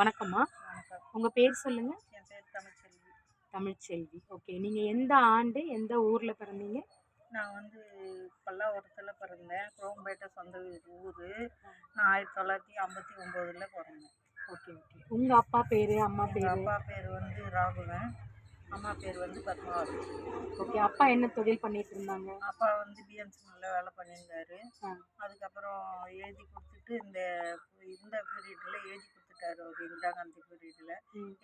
வணக்கம்மா. வணக்கம். உங்க பேர் சொல்லுங்க? என் பேர் தமிழ்ச்செல்வி. தமிழ்ச்செல்வி. ஓகே. நீங்க எந்த ஆண்டு, எந்த ஊர்ல பிறந்தீங்க? நான் வந்து பல்லாவரத்தில் பிறந்தேன். குரோம்பேட்டை சொந்த ஊர். நான் 1959ல் பிறந்தேன். Okay, okay. உங்க அப்பா பேரு, அம்மா எங்கள் பேரு? அப்பா பேர் வந்து ராகவன். அம்மா பேர் வந்து பத்மாவதி. ஓகே. அப்பா என்ன தொழில் பண்ணிட்டு இருந்தாங்க? அப்பா வந்து பிஎம்சியில் வேலை பண்ணியிருந்தாரு. ஆ. அதுக்கப்புறம் எழுதி கொடுத்துட்டு இந்த இந்த பீரியடில் எழுதி கொடுத்துட்டாரு. அவர் இந்திரா காந்தி பீரியடில்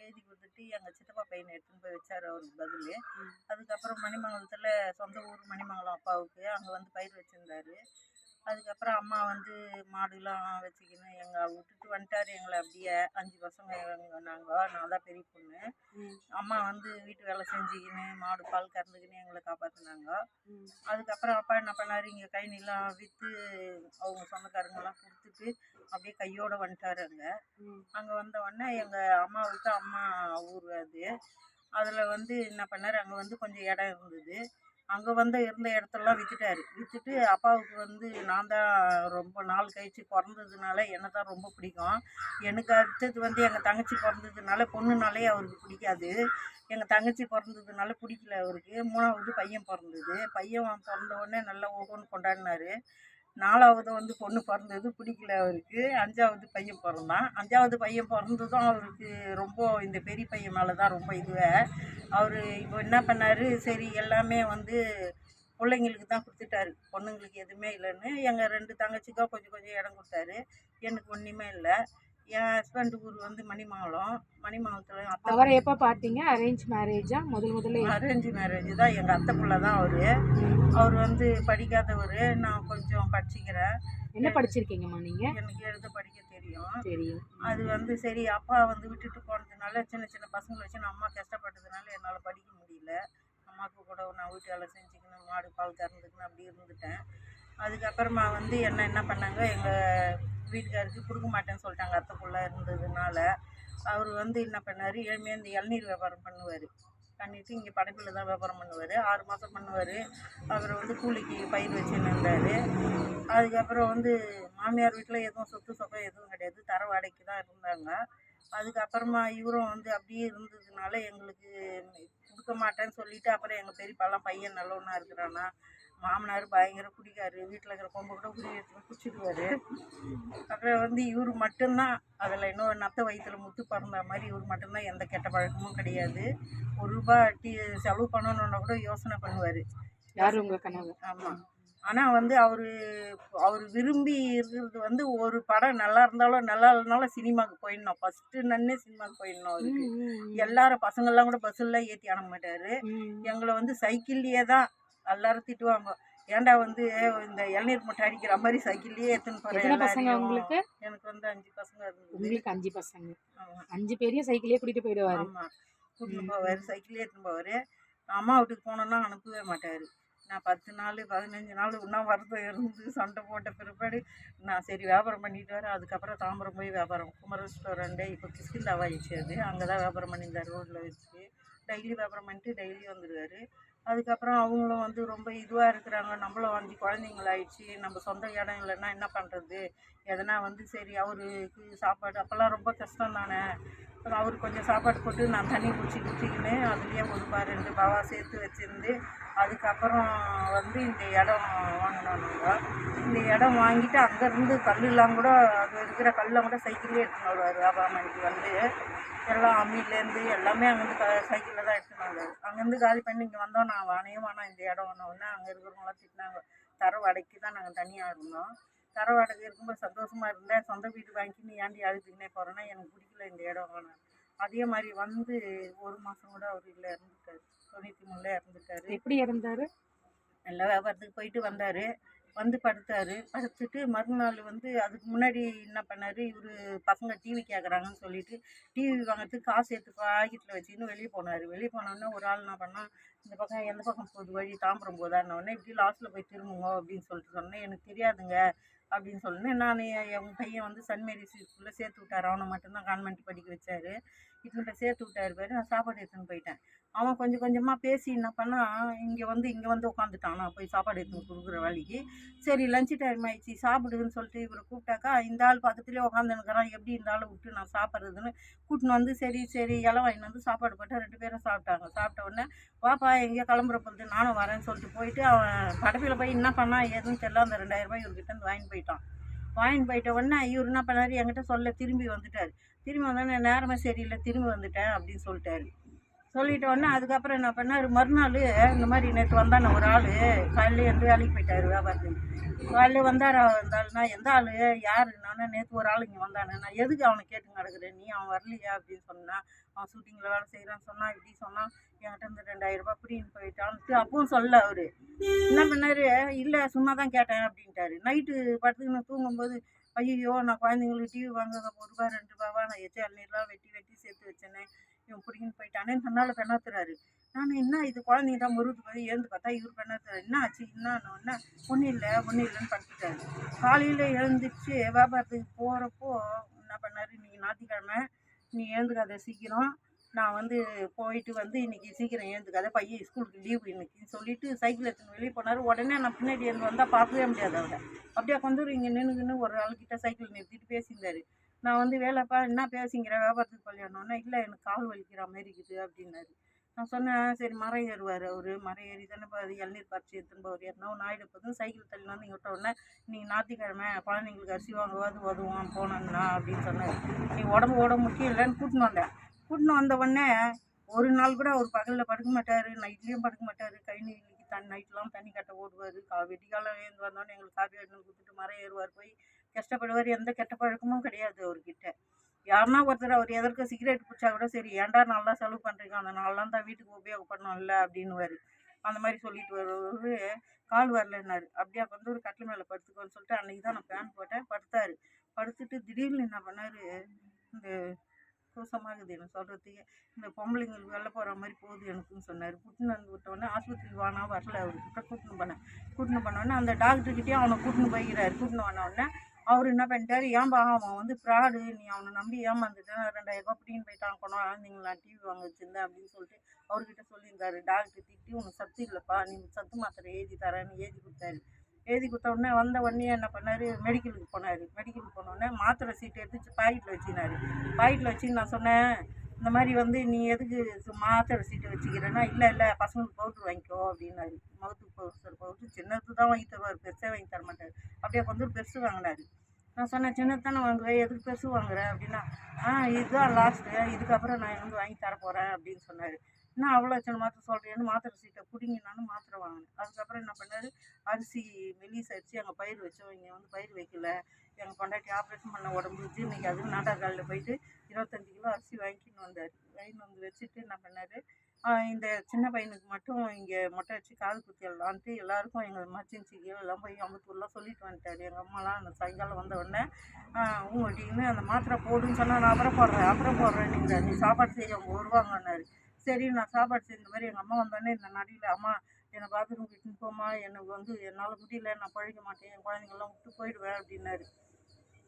எழுதி கொடுத்துட்டு எங்கள் சித்தப்பா பையனை எடுத்துன்னு போய் வச்சார் அவருக்கு பதில். அதுக்கப்புறம் மணிமங்கலத்தில் சொந்த ஊர் மணிமங்கலம் அப்பாவுக்கு, அங்கே வந்து பயிர் வச்சுருந்தாரு. அதுக்கப்புறம் அம்மா வந்து மாடுலாம் வச்சுக்கின்னு எங்கள் விட்டுட்டு வந்துட்டார் எங்களை. அப்படியே 5 பசங்க நான் தான் பெரிய பொண்ணு. அம்மா வந்து வீட்டு வேலை செஞ்சுக்கின்னு மாடு பால் கறந்துக்கின்னு எங்களை காப்பாற்றினாங்க. அதுக்கப்புறம் அப்பா என்ன பண்ணார், இங்கே கழனிலாம் விற்று அவங்க சொந்தக்காரங்கெல்லாம் கொடுத்துட்டு அப்படியே கையோடு வந்துட்டார். அங்கே வந்த உடனே எங்கள் அம்மாவுக்கு அம்மா ஊர் அது. அதில் வந்து என்ன பண்ணார், அங்கே வந்து கொஞ்சம் இடம் இருந்தது. அங்கே வந்து இருந்த இடத்தெல்லாம் விற்றுட்டு அப்பாவுக்கு வந்து நான் தான் ரொம்ப நாள் கழித்து பிறந்ததுனால என்னை தான் ரொம்ப பிடிக்கும். எனக்கு அடுத்தது வந்து எங்கள் தங்கச்சி பிறந்ததுனால பொண்ணுனாலே அவருக்கு பிடிக்காது. எங்கள் தங்கச்சி பிறந்ததுனால பிடிக்கல அவருக்கு. 3வது பையன் பிறந்தது. பையன் பிறந்த உடனே நல்லா ஓகோன்னு கொண்டாடினார். 4வது வந்து பொண்ணு பிறந்தது, பிடிக்கல அவருக்கு. 5வது பையன் பிறந்தான். 5வது பையன் பிறந்ததும் அவருக்கு ரொம்ப இந்த பெரிய பையன் மேலே தான் ரொம்ப அவர் இப்போ என்ன பண்ணார், சரி எல்லாமே வந்து பிள்ளைங்களுக்கு தான் கொடுத்துட்டாரு, பொண்ணுங்களுக்கு எதுவுமே இல்லைன்னு. எங்கள் 2 தங்கச்சிக்கும் கொஞ்சம் கொஞ்சம் இடம் கொடுத்தாரு. எனக்கு ஒன்றுமே இல்லை. என் ஹஸ்பண்ட் ஊர் வந்து மணிமங்கலத்தில். அவரை எப்போ பார்த்தீங்க? அரேஞ்ச் மேரேஜா? முதல்ல அரேஞ்ச் மேரேஜ் தான். எங்கள் அத்தை பிள்ளை தான் அவர் வந்து படிக்காதவர். நான் கொஞ்சம் படிச்சுக்கிறேன். என்ன படிச்சிருக்கீங்கம்மா நீங்க? எனக்கு எழுத படிக்க தெரியும். தெரியும். அது வந்து சரி அப்பா வந்து விட்டுட்டு போனதுனால சின்ன சின்ன பசங்களை வச்சு நான் அம்மா கஷ்டப்பட்டதுனால என்னால் படிக்க முடியல. அம்மாவுக்கு கூட நான் வீட்டு வேலை செஞ்சுக்கணும், மாடு பால் கறந்துக்கணும், அப்படி இருந்துட்டேன். அதுக்கப்புறமா வந்து என்ன பண்ணாங்க, எங்கள் வீட்டுக்காருக்கு கொடுக்க மாட்டேன்னு சொல்லிட்டாங்க. அத்தை பிள்ளை இருந்ததுனால அவர் வந்து என்ன பண்ணார், ஏழ்மையாக இந்த இளநீர் வியாபாரம் பண்ணிவிட்டு இங்கே படைப்பில் தான் வியாபாரம் பண்ணுவார். 6 மாதம் பண்ணுவார். அவர் வந்து கூலிக்கு பயிர் வச்சுன்னு இருந்தார். அதுக்கப்புறம் வந்து மாமியார் வீட்டில் எதுவும் சொத்து சொக்கம் எதுவும் கிடையாது, தர வாடகைக்கு தான் இருந்தாங்க. அதுக்கப்புறமா இவரும் வந்து அப்படியே இருந்ததுனால எங்களுக்கு கொடுக்க மாட்டேன்னு சொல்லிவிட்டு, அப்புறம் எங்கள் பெரியப்பாலாம் பையன் நல்லவனா இருக்கிறானா, மாமனார் பயங்கர குடிக்காரு, வீட்டில் இருக்கிற கொம்பை கூட குடிச்சிடுவார். அப்புறம் வந்து இவர் மட்டும்தான் அதில் இன்னும் நத்த வயிற்றுல முத்து பிறந்த மாதிரி இவர் மட்டும்தான், எந்த கெட்ட பழக்கமும் கிடையாது. ₹1 செலவு பண்ணணுன்னா கூட யோசனை பண்ணுவார். யார் உங்கள் கணவர்? ஆமாம். ஆனால் வந்து அவர் விரும்பி இருக்கிறது வந்து ஒரு படம் நல்லா இருந்தாலும் நல்லா இல்லைனாலும் சினிமாவுக்கு போயிடணும். ஃபஸ்ட்டு நன்னே சினிமாவுக்கு போயிடணும் அவருக்கு. எல்லாரும் பசங்கள்லாம் கூட பஸ்ஸில் ஏற்றி அனுப்ப மாட்டார். எங்களை வந்து சைக்கிள்லேயே தான் எல்லாரும் திட்டுவாங்க, ஏன்டா வந்து இந்த இளநீர் மூட்டை அடிக்கிற மாதிரி சைக்கிள்லேயே எடுத்துன்னு போகிறேன். பசங்க உங்களுக்கு? எனக்கு வந்து 5 பசங்க இருந்தது. உங்களுக்கு 5 பசங்க? 5 பேரையும் சைக்கிளே கூட்டிகிட்டு போயிடுவார்? ஆமாம், கூட்டின்னு போவார், சைக்கிளே எடுத்துன்னு போவார். அம்மா வீட்டுக்கு போனோன்னா அனுப்பவே மாட்டார். நான் 10 நாள் 15 நாள் இன்னும் வருத்தம் இருந்து சண்டை போட்ட பிற்பாடு நான் சரி வியாபாரம் பண்ணிட்டு வரேன். அதுக்கப்புறம் தாம்பரம் போய் வியாபாரம், குமர ரெஸ்டாரண்ட்டு இப்போ கிறிஸ்டின்தாவாயிடுச்சு அது, அங்கே தான் வியாபாரம் பண்ணியிருந்தார் ரோட்டில் வச்சு. டெய்லி வியாபாரம் பண்ணிட்டு டெய்லி வந்துடுவார். அதுக்கப்புறம் அவங்களும் வந்து ரொம்ப இதுவாக இருக்கிறாங்க, நம்மளும் 5 குழந்தைங்களாயிடுச்சு, நம்ம சொந்த இடம் இல்லைன்னா என்ன பண்ணுறது, எதனா வந்து சரி அவருக்கு சாப்பாடு அப்போல்லாம் ரொம்ப கஷ்டம் தானே. அவருக்கு கொஞ்சம் சாப்பாடு போட்டு நான் தண்ணி குடிச்சிக்கின்னு அதுலேயே ₹1 ₹2 சேர்த்து வச்சுருந்து அதுக்கப்புறம் வந்து இந்த இடம் வாங்கினோம் நாங்கள். இந்த இடம் வாங்கிட்டு அங்கேருந்து கல்லெலாம் கூட அது இருக்கிற கல்லாம் கூட சைக்கிள்லேயே எடுத்துன்னு வருவார் வியாபாரம் பண்ணிட்டு வந்து. எல்லாம் அம்மிலேருந்து எல்லாமே அங்கேருந்து சைக்கிளில் தான் எடுத்துன்னு வருவார். அங்கேருந்து காலி பண்ணி இங்கே வந்தோம். நான் வேணாம் இந்த இடம் ஒன்று அங்கே இருக்கிறவங்களாம் திட்டினாங்க. தர வாடகைக்கு தான் நாங்கள் தனியாக இருந்தோம். தர வாடகை இருக்கும்போது சந்தோஷமாக இருந்தேன். சொந்த வீடு வாங்கின்னு ஏண்டி அழுதுக்குன்னே போகிறேன்னா எனக்கு பிடிக்கல இந்த இடம் வேணாம். அதே மாதிரி வந்து 1 மாதம் கூட அவர் இல்லை, இறந்துட்டார். 93ல் இறந்துட்டார். எப்படி இறந்தார்? எல்லா வியாபாரத்துக்கு போயிட்டு வந்தார், வந்து படுத்துட்டு மறுநாள் வந்து அதுக்கு முன்னாடி என்ன பண்ணார், இவர் பசங்க டிவி கேட்குறாங்கன்னு சொல்லிட்டு டிவி வாங்கிறதுக்கு காசு எடுத்து பாக்கெட்டில் வச்சுக்கின்னு வெளியே போனார். வெளியே போனோடனே ஒரு ஆள் என்ன பண்ணால், இந்த பக்கம் எந்த பக்கம் போகுது வழி, தாம்பரம் போதான்னொடனே இப்படி லாஸ்ட்டில் போய் திரும்புங்க அப்படின்னு சொல்லிட்டு சொன்னேன். எனக்கு தெரியாதுங்க, அப்படின்னு சொன்னேன். நான் என் பையன் வந்து சென்ட் மேரிஸ் ஸ்கூலில் சேர்த்து விட்டாரு. அவனை மட்டும்தான் கான்வென்ட் படிக்க வச்சாரு. இட்டுன்னு போய் சேர்த்து விட்டாரு பாரு. நான் சாப்பாடு எடுத்துன்னு போயிட்டேன். அவன் கொஞ்சம் கொஞ்சமாக பேசி என்ன பண்ணா, இங்கே வந்து உட்காந்துட்டான். நான் போய் சாப்பாடு எடுத்துன்னு கொடுக்குற வேலைக்கு. சரி லஞ்சு டைம் ஆயிடுச்சு சாப்பிடுன்னு சொல்லிட்டு இவரை கூப்பிட்டாக்கா, இந்த ஆள் பக்கத்துலேயே உட்காந்துன்னுக்குறான். எப்படி இந்த ஆளை விட்டு நான் சாப்பிட்றதுன்னு கூட்டின்னு வந்து சரி சரி இலை வாங்கின்னு வந்து சாப்பாடு போட்டால் 2 பேரும் சாப்பிட்டாங்க. சாப்பிட்ட உடனே வாப்பா எங்கேயோ கிளம்புற பொழுது நானும் வரேன்னு சொல்லிட்டு போயிட்டு அவன் கடைசியில் போய் என்ன பண்ணா ஏதுன்னு தெரியல. அந்த 2000 ரூபாய் இவர்கிட்ட இருந்து வாங்கிட்டு போயிட்டான். வாங்கிட்டு போயிட்ட உடனே இவர் என்ன பண்ணாரு, என்கிட்ட சொல்ல திரும்பி வந்துட்டார். திரும்பி வந்தோடனே நேரமே சரியில்லை திரும்பி வந்துட்டேன் அப்படின்னு சொல்லிட்டாரு. சொல்லிட்ட உடனே அதுக்கப்புறம் என்ன பண்ணார், மறுநாள் இந்த மாதிரி நேற்று வந்தானே ஒரு ஆள் காலையில் எழுந்து வேலைக்கு போயிட்டார் வியாபாரத்துக்கு. காலையில் வந்தார். இருந்தாலும்னா எந்த ஆள் யாருன்னா, நேற்று ஒரு ஆள் இங்கே வந்தானே, நான் எதுக்கு அவனை கேட்டு கிடக்குறேன், நீ அவன் வரலையா அப்படின்னு சொன்னான். அவன் ஷூட்டிங்கில் வேலை செய்கிறான்னு சொன்னான். இப்படி சொன்னான். என்கிட்ட இருந்து 2000 ரூபாய் பிடின்னு போயிட்டான்ட்டு அப்பவும் சொல்ல அவர் என்ன பண்ணார், இல்லை சும்மா தான் கேட்டேன் அப்படின்ட்டாரு. நைட்டு படுத்துக்கின்னு தூங்கும்போது ஐயோ நான் குழந்தைங்களுக்கு டிவி வாங்க 1 ரூபா 2 ரூபாவா நான் எச்ச இளநீர்லாம் வெட்டி வெட்டி சேர்த்து வச்சேனே, இவன் பிடிக்கின்னு போயிட்டானேன்னு சொன்னால பெண்ணாத்துறாரு. நான் என்ன இது குழந்தைங்க தான் முருகுது போய் ஏந்து பார்த்தா இவர் பெண்ணாத்துறாரு. என்ன ஆச்சு என்னன்னு ஒன்றும் இல்லைன்னு படுத்துட்டாரு. காலையில் எழுந்துச்சு வியாபாரத்துக்கு போகிறப்போ என்ன பண்ணார், இன்னைக்கு ஞாயிற்றுக்கிழமை நீ எழுந்துக்காத சீக்கிரம், நான் வந்து போயிட்டு வந்து இன்றைக்கி சீக்கிரம் எழுந்துக்காத பையன் ஸ்கூலுக்கு லீவு இன்னைக்குன்னு சொல்லிட்டு சைக்கிள் எடுத்துன்னு வெளியே போனார். உடனே நான் பின்னாடி இருந்து வந்தால் பார்க்கவே முடியாது அவரை. அப்படியே வந்து இங்கே நின்றுக்கின்னு ஒரு ஆளுக்கிட்ட சைக்கிள் நிறுத்திட்டு பேசியிருந்தாரு. நான் வந்து வேலைப்பா என்ன பேசிங்கிற வியாபாரத்துக்கு கல்யாணம்னா, இல்லை எனக்கு கால் வலிக்கிற மாதிரி இருக்குது அப்படின்னாரு. நான் சொன்னேன் சரி மரம் ஏறுவார் அவர், மரம் ஏறி தானே இப்போ இளநீர் பறிச்சு எடுத்துன்னு போவார். எத்தனா ஒன்று ஆகிட போதும் சைக்கிள் தள்ளி வந்து இங்கே விட்ட உடனே நீங்கள் ஞாயிற்றுக்கிழமை குழந்தைங்களுக்கு அரிசி வாங்குவாது உதவும் போனேன்னா அப்படின்னு சொன்னார். நீ உடம்பு முக்கியம் இல்லைன்னு கூட்டின்னு வந்தேன். கூட்டின்னு வந்த உடனே ஒரு நாள் கூட அவர் பகலில் படுக்க மாட்டார், நைட்லேயும் படுக்க மாட்டார். கை நீலிக்கு நைட்லாம் தண்ணி கட்ட ஓடுவார். வெட்டிக்காலம் ஏந்து வந்தோடனே எங்களுக்கு காப்பி எடுத்துன்னு கொடுத்துட்டு மரம் ஏறுவார். போய் கஷ்டப்படுவார். எந்த கெட்ட பழக்கமும் கிடையாது அவர்கிட்ட. யாருன்னா ஒருத்தர் அவர் எதற்கு சிகரெட் பிடிச்சா கூட சரி ஏன்டா நல்லா செலவு பண்ணுறீங்க, அந்த நாளெலாம் தான் வீட்டுக்கு உபயோகப்படணும்ல அப்படின்னுவார். அந்த மாதிரி சொல்லிட்டு வருவார். கால் வரலன்னாரு. அப்படியே வந்து ஒரு கட்டில் மேலே படுத்துக்கோன்னு சொல்லிட்டு அன்றைக்கி தான் நான் பேன் போட்டேன். படுத்தார். படுத்துட்டு திடீர்னு என்ன பண்ணார், இந்த கூசமாகுது எனக்கு சொல்கிறதுக்கே, இந்த பொம்பளைங்களுக்கு வெளில போகிற மாதிரி போகுது எனக்குன்னு சொன்னார். கூட்டின்னு வந்து விட்டோடனே ஆஸ்பத்திரிக்கு வானா வரல, அவர்கிட்ட கூட்டின்னு போனோடனே அந்த டாக்டர்கிட்டேயும் அவனை கூட்டின்னு போய்கிறாரு. கூட்டின்னு போனோடனே அவர் என்ன பண்ணிட்டார், ஏன்பா அவன் வந்து ஃப்ராடு, நீ அவனை நம்பி ஏமாந்துட்டேன், 2000 ரூபாய் பிடின்னு போயிட்டான் குழந்தைங்களா டிவி வாங்க வச்சுருந்தேன் அப்படின்னு சொல்லிட்டு அவர்கிட்ட சொல்லியிருந்தாரு. டாக்டர் திட்டி உனக்கு சத்து இல்லைப்பா, நீ சத்து மாத்திரை எழுதி தரேன்னு எழுதி கொடுத்தாரு. எழுதி கொடுத்த உடனே வந்த உடனே என்ன பண்ணார், மெடிக்கலுக்கு போனார். மெடிக்கலுக்கு போனோடனே மாத்திரை சீட்டை எடுத்து பாக்கெட்டில் வச்சுக்கினாரு. பாக்கெட்டில் வச்சு நான் சொன்னேன், இந்த மாதிரி வந்து நீ எதுக்கு மாத்திரை சீட்டை வச்சுக்கிறேன்னா, இல்லை பசங்களுக்கு பவுட்ரு வாங்கிக்கோ அப்படின்னாரு. மவுத்துக்கு பவுட்ரு சின்னது தான் வாங்கி தருவார், பெருசாக வாங்கி தர மாட்டார். அப்படியே வந்து பெருசு வாங்கினார். நான் சொன்னேன் சின்னது தானே வாங்குவேன், எதுக்கு பெருசு வாங்குறேன் அப்படின்னா, இதுதான் லாஸ்ட்டு, இதுக்கப்புறம் நான் வந்து வாங்கி தரப்போகிறேன் அப்படின்னு சொன்னார். என்ன அவ்வளோ சின்ன மாத்திரை சொல்கிறேன்னு மாத்திரை சீட்டை பிடிங்கினாலும் மாத்திரை வாங்கினேன். அதுக்கப்புறம் என்ன பண்ணார், அரிசி மெல்லிஸ் அரிசி எங்கள் பயிர் வச்சோம், இங்கே வந்து பயிர் வைக்கல, எங்கள் பொண்டாட்டி ஆப்ரேஷன் பண்ண உடம்பு வச்சு இன்றைக்கி அதுவும் நாட்டாக்காலில் போயிட்டு 25 கிலோ அரிசி வாங்கின்னு வந்தார். வாங்கின்னு வந்து வச்சுட்டு என்ன பண்ணார், இந்த சின்ன பையனுக்கு மட்டும் இங்கே மொட்டை அடிச்சு காது குத்திடலான்ட்டு எல்லாருக்கும் எங்கள் மச்சின்சிக்கு எல்லாம் போய் அம்பத்தூர்லாம் சொல்லிட்டு வந்துட்டார். எங்கள் அம்மாலாம் அந்த சாயங்காலம் வந்த உடனே உங்கள்கிட்ட அந்த மாத்திரை போடுன்னு சொன்னால் நான் அப்புறம் போடுறேன் நீ சாப்பாடு செய்ய அவங்க வருவாங்கன்னாரு. சரி நான் சாப்பாடு செஞ்ச மாதிரி எங்கள் அம்மா வந்தோடனே இந்த நடியில் அம்மா என்னை பாத்ரூம் கிட்டுன்னு போமா, எனக்கு வந்து என்னால் முடியல, நான் பழிக்க மாட்டேன், என் குழந்தைங்கள்லாம் விட்டு போயிடுவேன் அப்படின்னாரு.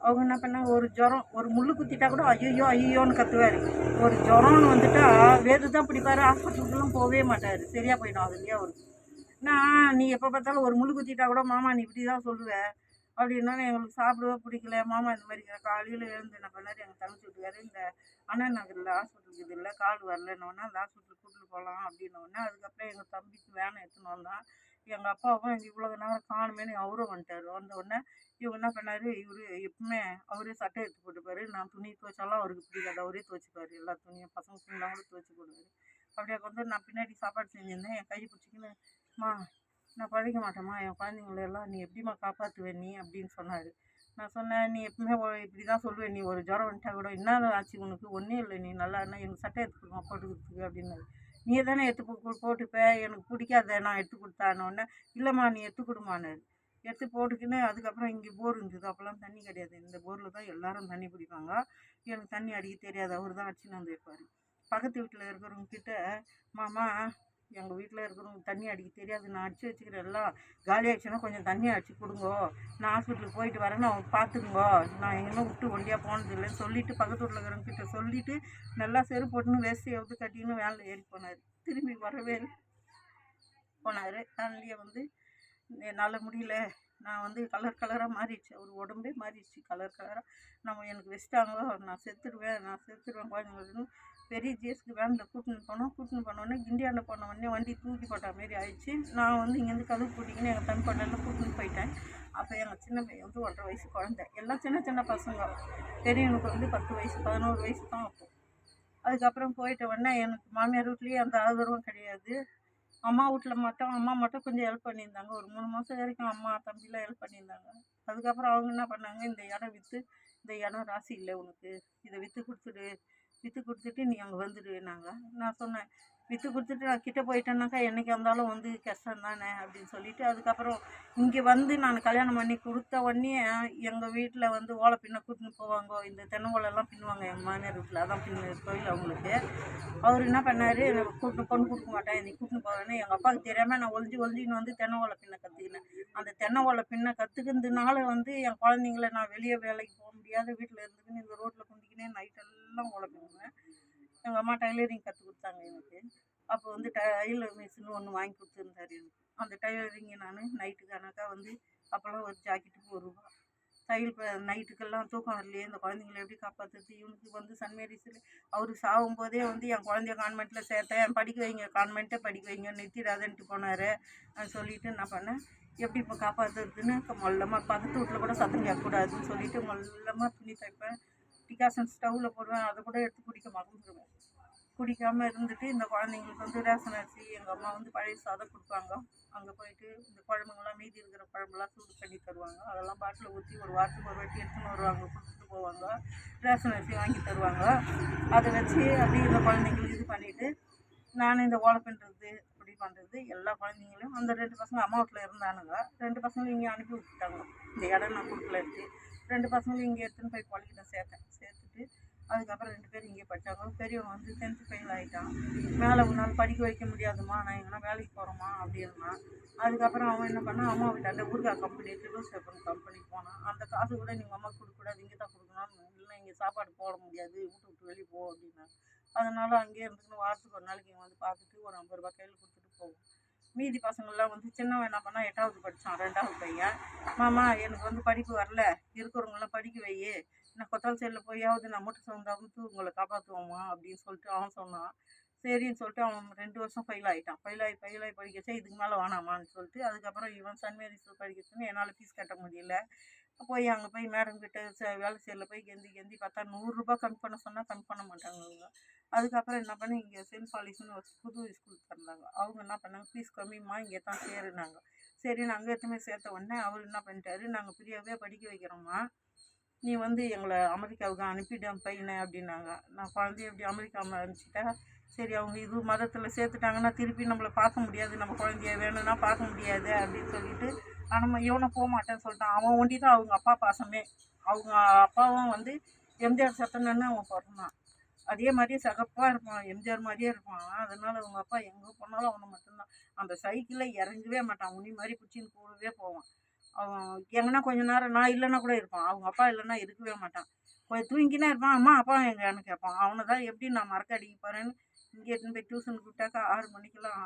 அவங்க என்ன பண்ணாங்க, ஒரு ஜுரம் ஒரு முள் குத்திட்டா கூட ஐயோன்னு கத்துவார். ஒரு ஜுரம்னு வந்துட்டா வேது தான் பிடிப்பார், ஹாஸ்பிட்டலுக்குலாம் போகவே மாட்டார், சரியாக போயிடும் அது இல்லையா அவருக்கு. நான் நீ எப்போ பார்த்தாலும் ஒரு முள் குத்திட்டா கூட மாமா நீ இப்படி தான் சொல்லுவேன் அப்படின்னா எங்களுக்கு சாப்பிடவே பிடிக்கல மாமா. இந்த மாதிரி காலையில் எழுந்து என்ன பண்ணார், எங்கள் தங்கச்சி வீட்டுக்காரு இந்த அண்ணா நகரில் ஹாஸ்பிட்டலுக்கு இது இல்லை கால் வரலன்னொன்னே அந்த ஹாஸ்பிட்டலுக்கு கூட்டிட்டு போகலாம் அப்படின்னோடனே அதுக்கப்புறம் எங்கள் தம்பிக்கு வேனை எடுத்துன்னு வந்தான். எங்கள் அப்பாவும் எங்கள் இவ்வளோ நேரம் காணுமேனு அவரும் வந்துட்டார். வந்த உடனே இவங்க என்ன பண்ணார், இவர் எப்பவுமே அவரே சட்டை எடுத்து போட்டுப்பார். நான் துணி துவைச்சாலும் அவருக்கு பிடிக்காது, அவரே துவைச்சிப்பார். எல்லா துணியும் பசங்க துணிலாம் கூட துவைச்சி போடுவார். அப்படியே வந்து நான் பின்னாடி சாப்பாடு செஞ்சுருந்தேன். என் கை பிடிச்சிக்கின்னு மா நான் பழிக்க மாட்டேம்மா, என் குழந்தைங்களெல்லாம் நீ எப்படிம்மா காப்பாற்றுவேன் நீ அப்படின்னு சொன்னார். நான் சொன்னேன் நீ எப்பவுமே இப்படி தான் சொல்லுவேன், நீ ஒரு ஜுரம் வந்துட்டா கூட என்ன ஆச்சு உனக்கு, ஒன்றும் இல்லை நீ நல்லா என்ன எனக்கு சட்டை எடுத்து கொடுமா போட்டுக்கிறதுக்கு அப்படின்னாரு. நீ தானே எடுத்து போட்டுப்ப, எனக்கு பிடிக்காத நான் எடுத்து கொடுத்தானோடனே இல்லைம்மா நீ எடுத்து கொடுமானாரு. எடுத்து போட்டுக்கின்னு அதுக்கப்புறம் இங்கே போர் இருந்தது, அப்போல்லாம் தண்ணி கிடையாது, இந்த போரில் தான் எல்லோரும் தண்ணி பிடிப்பாங்க. எனக்கு தண்ணி அடிக்க தெரியாது, அவர் தான் அடிச்சுன்னு வந்து வைப்பார். பக்கத்து வீட்டில் இருக்கிறவங்க கிட்ட மாமா எங்கள் வீட்டில் இருக்கிறவங்க தண்ணி அடிக்க தெரியாது, நான் அடித்து வச்சுக்கிறேன், எல்லாம் காலி ஆகிடுச்சுன்னா கொஞ்சம் தண்ணி அடிச்சு கொடுங்கோ, நான் ஹாஸ்பிட்டலுக்கு போயிட்டு வரேன்னு அவங்க பார்த்துக்குங்கோ, நான் எங்கன்னா விட்டு ஒண்டியாக போனது இல்லைன்னு சொல்லிவிட்டு பக்கத்து வீட்டில் இருக்கிறவங்கிட்ட சொல்லிவிட்டு நல்லா செருப்பு போட்டுன்னு வேஸ்ட்டு எவ்வளோ கட்டின்னு வேலை ஏறி போனார். திரும்பி வரவே போனார். அதனாலேயே வந்து என்னால் முடியல, நான் வந்து கலராக மாறிடுச்சு, அவர் உடம்பே மாறிடுச்சு கலராக. எனக்கு வச்சுட்டாங்க, நான் செத்துடுவேன் குழந்தைங்களுக்கு பெரிய ஜிஎஸ்க்கு வேனில் கூட்டின்னு போனோடனே கிண்டியாண்ட போனோடனே வண்டி தூக்கி போட்ட மாரி ஆயிடுச்சு. நான் வந்து இங்கேருந்து கதவு பூட்டிக்கின்னு எங்கள் தம்பி பண்ணலாம் கூட்டின்னு போயிட்டேன். அப்போ எங்கள் சின்ன பையன் வந்து 1.5 வயசு குழந்தை, எல்லாம் சின்ன பசங்க, பெரியவனுக்கு வந்து 10 வயசு 11 வயசு தான் அப்போது. அதுக்கப்புறம் போயிட்ட உடனே எனக்கு மாமியார் வீட்லேயே அந்த ஆதரவும் கிடையாது. அம்மா மட்டும் கொஞ்சம் ஹெல்ப் பண்ணியிருந்தாங்க. ஒரு 3 மாதம் வரைக்கும் அம்மா தம்பிலாம் ஹெல்ப் பண்ணியிருந்தாங்க. அதுக்கப்புறம் அவங்க என்ன பண்ணாங்க, இந்த இடம் விற்று, இந்த இடம் ராசி இல்லை உனக்கு, இதை விற்று கொடுத்துட்டு நீ அங்கே வந்துடுனாங்க. நான் சொன்னேன், விற்று கொடுத்துட்டு நான் கிட்டே போயிட்டேன்னாக்கா என்றைக்கு வந்தாலும் வந்து கஷ்டம் தானே அப்படின்னு சொல்லிவிட்டு, அதுக்கப்புறம் இங்கே வந்து நான் கல்யாணம் பண்ணி கொடுத்த உடனே எங்கள் வீட்டில் வந்து ஓலை பின்ன கூட்டின்னு போவாங்க, இந்த தென்னை ஓலைலாம் பின்னுவாங்க எங்கள் மாமியார் வீட்டில், அதான் தொழில் அவங்களுக்கு. அவர் என்ன பண்ணார், பொண்ணு கொடுக்க மாட்டேன் நீ கூட்டின்னு போவேன்னு எங்கள் அப்பாவுக்கு தெரியாமல் நான் ஒளிஞ்சின்னு வந்து தென்னை ஓலை பின்ன கற்றுக்கினேன். அந்த தென்னை ஓலை பின்ன கற்றுக்கிறதுனால வந்து என் குழந்தைங்கள நான் வெளியே வேலைக்கு போக முடியாத வீட்டில் இருந்துக்கின்னு இந்த ரோட்டில் குந்திக்கினே நைட்டெல்லாம் ஓலை பின்னுவேன். எங்கள் அம்மா டைலரிங் கற்றுக் கொடுத்தாங்க எனக்கு. அப்போ வந்து டைலர் மிஷின் ஒன்று வாங்கி கொடுத்துருந்தாரு எனக்கு. அந்த டைலரிங்கை நான் நைட்டுக்கானாக்கா வந்து அப்போல்லாம் ஒரு ஜாக்கெட்டுக்கு ₹1. நைட்டுக்கெல்லாம் தூக்கம் வரலையே, இந்த குழந்தைங்கள எப்படி காப்பாற்றுறது, இவனுக்கு வந்து சன் மேரிஸில் அவர் சாகும்போதே வந்து என் குழந்தைய கான்வெண்ட்டில் சேர்த்தேன், படிக்க வைங்க கான்வெண்ட்டே படிக்க வைங்க, நிறுத்திடாதன்ட்டு போனார். சொல்லிவிட்டு என்ன பண்ணேன், எப்படி இப்போ காப்பாற்றுறதுன்னு மொல்லமாக பக்கத்து வீட்டில் கூட சத்தம் கேட்கக்கூடாதுன்னு சொல்லிவிட்டு மொல்லமாக துணி தைப்பேன், டிகாசன் ஸ்டவ்வில் போடுவேன், அதை கூட எடுத்து குடிக்க மறந்துடுவேன். குடிக்காமல் இருந்துட்டு இந்த குழந்தைங்களுக்கு வந்து ரேஷன் அரிசி எங்கள் அம்மா வந்து பழைய சாதம் கொடுப்பாங்க, அங்கே போயிட்டு இந்த குழம்புங்கள்லாம் மீதி இருக்கிற குழம்புலாம் சூடு பண்ணி தருவாங்க, அதெல்லாம் பாட்டில் ஊற்றி ஒரு வாரத்துக்கு ஒரு வாட்டி எடுத்துன்னு வருவாங்க, கொடுத்துட்டு போவாங்க. ரேஷன் அரிசி வாங்கி தருவாங்க, அதை வச்சு அப்படியே இந்த குழந்தைங்களுக்கு இது பண்ணிவிட்டு நான் இந்த ஓலை பின்னுறது இப்படி பண்ணுறது எல்லா குழந்தைங்களையும் அந்த 2 பசங்க அம்மா வீட்டில் இருந்தானுங்க, 2 பசங்களும் இங்கே அனுப்பி விட்டுட்டாங்க. இந்த இடம் நான் கொடுக்கலன்ட்டு 2 பசங்களும் இங்கே எடுத்துன்னு போய் பள்ளிக்கிட்ட சேர்த்துட்டு அதுக்கப்புறம் 2 பேரும் இங்கே படித்தாங்க. பெரியவன் வந்து 10th ஃபெயில் ஆகிட்டான். மேலே உன்னால் படிக்க வைக்க முடியாதுமா, நான் எங்கன்னா வேலைக்கு போகிறோமா அப்படின்னா. அதுக்கப்புறம் அவன் என்ன பண்ணான், அம்மா வீட்டாண்ட ஊர்கா கம்பெனி ட்ரிபிள்ஸ் பேப்பர் கம்பெனிக்கு போனான். அந்த காசு கூட நீங்கள் அம்மா கொடுக்கக்கூடாது, இங்கே தான் கொடுக்கணும், இல்லைன்னா இங்கே சாப்பாடு போட முடியாது, விட்டு வெளியே போ அப்படின்னா. அதனால் அங்கேயே இருந்துக்குன்னு வாரத்துக்கு ஒரு நாளைக்கு இங்கே வந்து பார்த்துட்டு ஒரு ₹50 கையில் கொடுத்துட்டு போவோம். மீதி பசங்கள்லாம் வந்து சின்னவன் என்ன பண்ணால் 8வது படித்தான், 2வது பையன். மாமா எனக்கு வந்து படிப்பு வரல, இருக்கிறவங்களாம் படிக்க வை, நான் கொத்தால் சைடில் போயாவது நான் மூட்டை சவுண்டாவது உங்களை காப்பாற்றுவோமா அப்படின்னு சொல்லிட்டு அவன் சொன்னான். சரின்னு சொல்லிட்டு அவன் 2 வருஷம் ஃபெயில் ஆகிட்டான். ஃபெயில் ஆகி படிக்கச்சா இதுக்கு மேலே வேணாமான்னு சொல்லிட்டு அதுக்கப்புறம் இவன் சன் மேரிஸில் படிக்கச்சுன்னு என்னால் ஃபீஸ் கட்ட முடியல. போய் அங்கே போய் மேடம் கிட்ட வேலை செய்யல போய் கெந்தி பார்த்தா ₹100 கம்மி பண்ண சொன்னால் கம்மி பண்ண மாட்டாங்க அவங்க. அதுக்கப்புறம் என்ன பண்ணி இங்கே சென்ட் பாலிஸ்னு ஒரு புது ஸ்கூல் தந்தாங்க. அவங்க என்ன பண்ணாங்க, ஃபீஸ் கம்மிம்மா இங்கே தான் சேருனாங்க. சரி நாங்கள் எத்தனை சேர்த்த உடனே அவர் என்ன பண்ணிட்டாரு, நாங்கள் ஃப்ரீயாகவே படிக்க வைக்கிறோம்மா, நீ வந்து எங்களை அமெரிக்காவுக்கு அனுப்பிட்டேன் பையனை அப்படின்னாங்க. நான் குழந்தைய எப்படி அமெரிக்காவில் அனுப்பிச்சிட்டா, சரி அவங்க இது மதத்தில் சேர்த்துட்டாங்கன்னா திருப்பி நம்மளை பார்க்க முடியாது, நம்ம குழந்தைய வேணும்னா பார்க்க முடியாது அப்படின்னு சொல்லிட்டு, ஆனால் இவனை போக மாட்டேன்னு சொல்லிட்டான். அவன் ஒண்டி தான் அவங்க அப்பா பாசமே. அவங்க அப்பாவும் வந்து எம்ஜிஆர் சத்தனன்னு அவன் பிறந்தான், அதே மாதிரியே சகப்பாக இருப்பான், எம்ஜிஆர் மாதிரியே இருப்பான். அதனால அவங்க அப்பா எங்கே போனாலும் அவனை மட்டும்தான், அந்த சைக்கிளில் இறங்கவே மாட்டான், உனி மாதிரி பிடிச்சின்னு கூடவே போவான். அவன் எங்கன்னா கொஞ்சம் நேரம் நான் இல்லைன்னா கூட இருப்பான், அவங்க அப்பா இல்லைன்னா இருக்கவே மாட்டான், கொஞ்சம் தூங்கினே இருப்பான். அம்மா அப்பா எங்கன்னு கேட்பான். அவனை தான் எப்படி நான் மறக்க அடிக்க போகிறேன்னு இங்கே எடுத்துன்னு போய் டியூஷனுக்கு விட்டாக்கா 6 மணிக்கெல்லாம்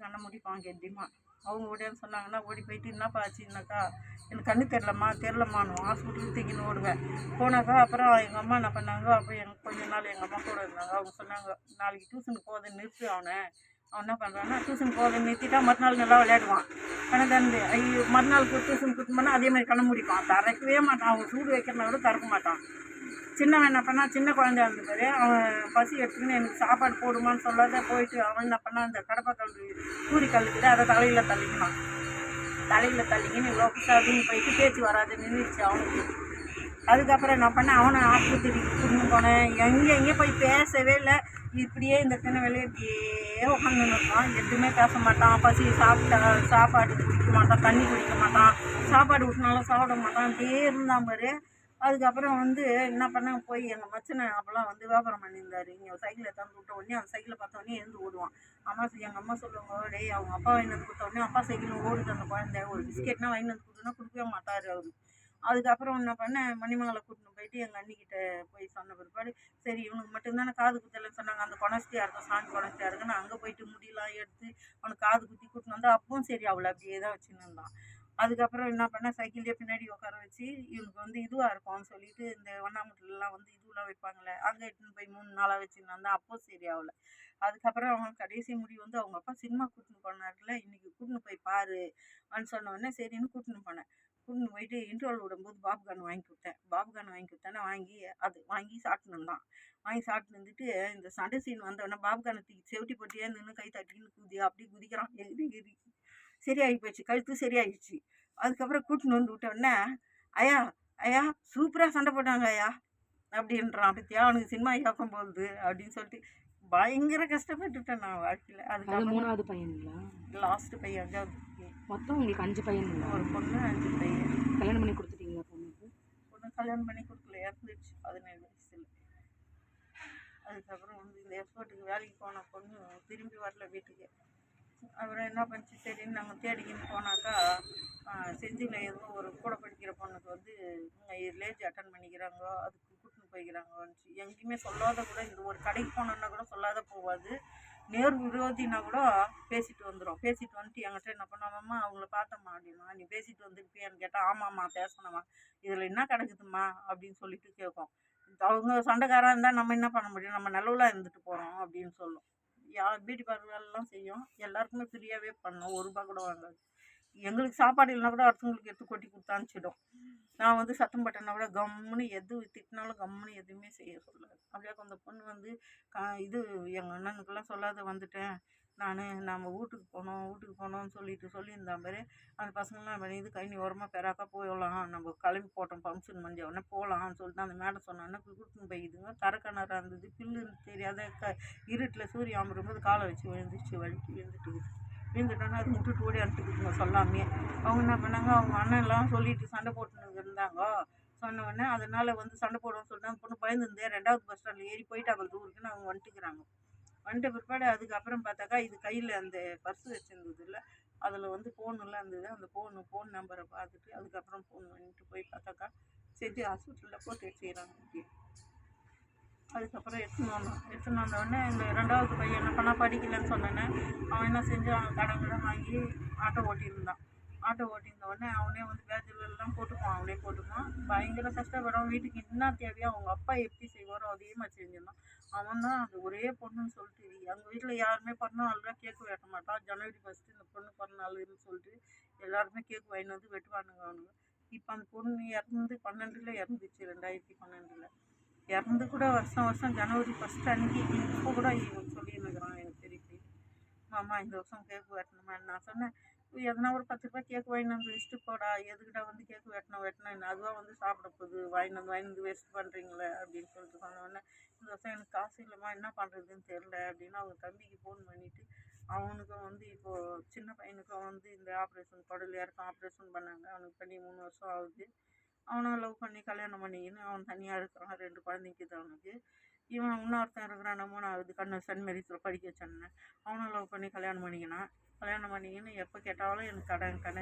கண்ணை முடிப்பான் கெட்டிமா. அவங்க ஓடியான்னு சொன்னாங்கன்னா ஓடி போயிட்டு என்னப்பா ஆச்சுன்னாக்கா, எனக்கு கண்ணு தெரிலம்மான்னு ஹாஸ்பிட்டலுக்கு தூக்கின்னு ஓடுவேன். போனாக்கா அப்புறம் எங்கள் அம்மா என்ன பண்ணாங்க, அப்புறம் எனக்கு கொஞ்ச நாள் எங்கள் அம்மா கூட இருந்தாங்க. அவங்க சொன்னாங்க, நாளைக்கு டியூஷனுக்கு போகிறத நிறுத்து அவன் என்ன பண்ணுறான்னா, டியூஷன் போகிறத நிறுத்திட்டா மறுநாள் நல்லா விளையாடுவான். கணக்கு ஐயோ மறுநாள் டியூஷன் கூட்டு போனால் அதே மாதிரி கண்ண முடிப்பான், திறக்கவே மாட்டான், அவங்க சூடு வைக்கிறனா கூட திறக்க மாட்டான். சின்னவன் என்ன பண்ணால், சின்ன குழந்தையா இருந்தது, அவன் பசி எடுத்துக்கின்னு எனக்கு சாப்பாடு போடுமான்னு சொல்லாத போயிட்டு அவன் என்ன பண்ணால், அந்த கடப்பாக்கல் பூரி கல்லுக்குது அதை தலையில் தள்ளிக்கின்னு இவ்வளோ புதுசாக போயிட்டு பேச்சு வராது நின்றுச்சு அவனுக்கு. அதுக்கப்புறம் என்ன பண்ணேன், அவனை ஆஸ்பத்திரிக்கு கூட்டின்னு போனேன். எங்கே போய் பேசவே இல்லை, இப்படியே இந்த சின்ன வேலையை இப்படியே உட்காந்துன்னு இருக்கான், எதுவுமே பேச மாட்டான். பசி சாப்பாடு குடிக்க மாட்டான், தண்ணி குடிக்க மாட்டான், சாப்பாடு விட்டுனாலும் சாப்பிட மாட்டான், இப்படியே இருந்தான் பாரு. அதுக்கப்புறம் வந்து என்ன பண்ணேன், போய் எங்கள் மச்சனை அப்போல்லாம் வந்து வியாபாரம் பண்ணியிருந்தாரு. இங்கே சைக்கிளை தந்து விட்ட உடனே அந்த சைக்கிளை பார்த்த உடனே எழுந்து ஓடுவான். எங்கள் அம்மா சொல்லுவாங்க, டேய் அவங்க அப்பா வாங்கிட்டு வந்து கொடுத்த உடனே அப்பா சைக்கிள் ஓடுது அந்த குழந்தை, ஒரு பிஸ்கெட்னா வாங்கிட்டு வந்து கொடுத்தோன்னா கொடுக்கவே மாட்டார் அவர். அதுக்கப்புறம் என்ன பண்ணேன், மணிமங்கலை கூட்டின்னு போயிட்டு எங்கள் அண்ணிக்கிட்ட போய் சொன்ன பிற்பாடு, சரி இவனுக்கு மட்டும்தானே காது குத்தலைன்னு சொன்னாங்க, அந்த கொனஸ்டியாக இருக்கும், சாமி கொனஸ்டியாக இருக்குன்னு அங்கே போயிட்டு முடியெல்லாம் எடுத்து அவனுக்கு காது குத்தி கூட்டின்னு வந்தால் அப்பவும் சரி அவளை அப்படியே தான் வச்சுன்னு இருந்தான். அதுக்கப்புறம் என்ன பண்ணேன், சைக்கிள்லேயே பின்னாடி உட்கார வச்சு இவனுக்கு வந்து இதுவாக இருக்கும்னு சொல்லிட்டு இந்த வண்ணாமூட்டிலலாம் வந்து இதுவெலாம் வைப்பாங்களே, அங்கே எடுத்துன்னு போய் 3 நாளாக வச்சுன்னு வந்தேன், அப்போ சரி ஆகல. அதுக்கப்புறம் அவன் கடைசி முடிவு வந்து அவங்க அப்பா சினிமா கூட்டின்னு போனார்ல, இன்னைக்கு கூட்டின்னு போய் பாரு அப்படின்னு சொன்ன உடனே சரின்னு கூட்டின்னு போனேன். கூட்டின்னு போயிட்டு இன்டர்வல் விடும்போது பாப்கார்ன் வாங்கி கொடுத்தேன். பாப்கார்ன் வாங்கி கொடுத்தேன்னா வாங்கி சாப்பிட்டுன்னு இருந்தான். வாங்கி சாப்பிட்டு இருந்துட்டு இந்த சண்டை சீன் வந்தோடனே பாப்கார்னை தூக்கி செவட்டி போட்டியே நின்று கை தட்டின்னு அப்படியே குதிக்கிறான், எகிரி எகிரி. சரியாகி போச்சு, கழுத்து சரியாயிடுச்சு. அதுக்கப்புறம் கூட்டின்னு வந்து விட்டோடனே, ஐயா ஐயா சூப்பராக சண்டை போட்டாங்க ஐயா அப்படின்றான். பத்தியா அவனுக்கு சினிமா யோக்கம் போகுது அப்படின்னு சொல்லிட்டு பயங்கர கஷ்டப்பட்டுட்டேன் நான் வாழ்க்கையில். அது அதுக்கப்புறம் 3வது பையனுங்களா? லாஸ்ட் பையன் 5வது. மொத்தம் உங்களுக்கு 5 பையனுங்களா? ஒரு பொண்ணு 5 பையன். கல்யாணம் பண்ணி கொடுத்துட்டீங்களா பொண்ணுக்கு? பொண்ணு கல்யாணம் பண்ணி கொடுக்கல, இறந்துடுச்சு 17 வயசில். அதுக்கப்புறம் வந்து இந்த எக்ஸ்போர்ட்டுக்கு வேலைக்கு போன பொண்ணு திரும்பி வரல வீட்டுக்கு. அப்புறம் என்ன பண்ணிச்சு, சரின்னு நாங்கள் தேடிக்கின்னு போனாக்கா செஞ்சியில் ஏதோ ஒரு கூட படிக்கிற பொண்ணுக்கு வந்து வில்லேஜ் அட்டன் பண்ணிக்கிறாங்க, அதுக்கு கூட்டின்னு போய்க்கிறாங்கன்னுச்சு. எங்கேயுமே சொல்லாத கூட, இந்த ஒரு கடைக்கு போனோன்னா கூட சொல்லாத போகாது, நேர் விரோதினா கூட பேசிட்டு வந்துடும். பேசிட்டு வந்துட்டு என்கிட்ட என்ன பண்ணாமம்மா அவங்கள பார்த்தம்மா அப்படின்னா, நீ பேசிட்டு வந்துருப்பியான்னு கேட்டால் ஆமாம்மா பேசணுமா, இதில் என்ன கிடக்குதும்மா அப்படின்னு சொல்லிட்டு கேட்கும். அவங்க சண்டைக்காராக இருந்தால் நம்ம என்ன பண்ண முடியும், நம்ம நல்லவளாக இருந்துட்டு போகிறோம் அப்படின்னு சொல்லும். பியூட்டி பார்லர்லாம் செய்யும், எல்லாருக்குமே ஃப்ரீயாகவே பண்ணும், ₹1 கூட வாங்காது. எங்களுக்கு சாப்பாடு இல்லைனா கூட அடுத்தவங்களுக்கு எடுத்து கொட்டி கொடுத்து அனுப்பிச்சிடும். நான் வந்து சத்தம் போட்டேன்னா கூட கம்முன்னு எது திட்டினாலும் கம்முன்னு எதுவுமே செய்ய சொல்லாது. அப்படியே அந்த பொண்ணு வந்து இது எங்கள் அண்ணனுக்கெல்லாம் சொல்லாத வந்துட்டேன் நம்ம வீட்டுக்கு போனோம்னு சொல்லியிருந்தான் பாரு. அந்த பசங்களாம் பண்ணிது கை நீ ஓரமாக பெறாக்கா போயிடலாம், நம்ம கிளம்பி போட்டோம் ஃபங்க்ஷன் முடிஞ்ச உடனே போகலான்னு சொல்லிட்டு அந்த மேடம் சொன்னோன்னே கூட்டின்னு போயிடுதுங்க. தரக்கிணறாக இருந்தது, பில்லுன்னு தெரியாத இருட்டில் சூரியன் அமரும்போது காலை வச்சு விழுந்துட்டு விழுந்துட்டோன்னா அது முட்டுட்டு ஓடி அனுப்பிட்டுக்குதுங்க சொல்லாமே. அவங்க என்ன பண்ணாங்க, அவங்க அண்ணன்லாம் சொல்லிட்டு சண்டை போட்டுன்னு இருந்தாங்க. சொன்ன உடனே அதனால் வந்து சண்டை போடுவோம்னு சொல்லிட்டு அந்த பொண்ணு பயந்துருந்தே 2வது பஸ் ஸ்டாண்டில் ஏறி போயிட்டாங்க தூருக்குன்னு அவங்க வந்துட்டுக்கிறாங்க. வந்துட்ட பிற்பாடு அதுக்கப்புறம் பார்த்தாக்கா இது கையில் அந்த பர்ஸு வச்சுருந்தது இல்லை, அதில் வந்து ஃபோனெல்லாம் இருந்தது. அந்த ஃபோன் நம்பரை பார்த்துட்டு அதுக்கப்புறம் ஃபோன் பண்ணிட்டு போய் பார்த்தாக்கா செஞ்சு ஹாஸ்பிட்டலில் போட்டு வச்சுக்கிறாங்க. அதுக்கப்புறம் எடுத்துன்னு வந்தோடனே இந்த 2வது பையன் என்ன பண்ணால் படிக்கலைன்னு சொன்னேன்னே அவன் என்ன செஞ்சான், கடன் வாங்கி ஆட்டோ ஓட்டியிருந்தான். ஆட்டோ ஓட்டியிருந்த உடனே அவனே வந்து பேச்சுலர்லாம் போட்டுப்பான். பயங்கர கஷ்டப்படும். வீட்டுக்கு என்ன தேவையோ அவங்க அப்பா எப்படி செய்வாரோ அதே மாதிரி செஞ்சிருந்தான். அவன் தான் அந்த ஒரே பொண்ணுன்னு சொல்லிட்டு எங்கள் வீட்டில் யாருமே பிறந்தநாள்லாம் கேக்கு வெட்ட மாட்டான். ஜனவரி 1 இந்த பொண்ணு பிறந்தநாள்னு சொல்லிட்டு எல்லாருமே கேக்கு வாங்கிட்டு வந்து வெட்டுவானுங்க அவனுங்க. இப்போ அந்த பொண்ணு இறந்து 12ல் இறந்துச்சு, 2012 இறந்து கூட வருஷம் ஜனவரி 1 அன்னைக்கு இப்போ கூட இவன் சொல்லியிருந்துக்கிறான் எனக்கு தெரியுது, மாமா இந்த வருஷம் கேக்கு வெட்டணுமா. நான் சொன்னேன், எதனா ஒரு 10 ரூபாய் கேக்கு வாங்கிட்டு வந்து வச்சுட்டு போடா, எதுக்கிட்ட வந்து கேக்கு வெட்டினா அதுவாக வந்து சாப்பிட போகுது, வாங்கிட்டு வந்து வேஸ்ட் பண்ணுறீங்களே அப்படின்னு சொல்லிட்டு சொன்னோடனே, இந்த வருஷம் எனக்கு காசு இல்லைம்மா என்ன பண்ணுறதுன்னு தெரில அப்படின்னு அவங்க தம்பிக்கு ஃபோன் பண்ணிவிட்டு அவனுக்கும் வந்து இப்போது சின்ன பையனுக்கும் வந்து இந்த ஆப்ரேஷன் குடல் இறக்கம் ஆப்ரேஷன் பண்ணாங்க. அவனுக்கு பண்ணி 3 வருஷம் ஆகுது. அவனும் லவ் பண்ணி கல்யாணம் பண்ணிக்கின்னு அவன் தனியாக இருக்கிறான், 2 குழந்தைக்குது அவனுக்கு. இவன் இன்னொருத்தன் இருக்கிறான், 3வது கண்ணு சென்ட் மேரிஸில் படிக்க வச்சானே, அவனும் லவ் பண்ணி கல்யாணம் பண்ணிக்கின்னு எப்போ கேட்டாலும் எனக்கு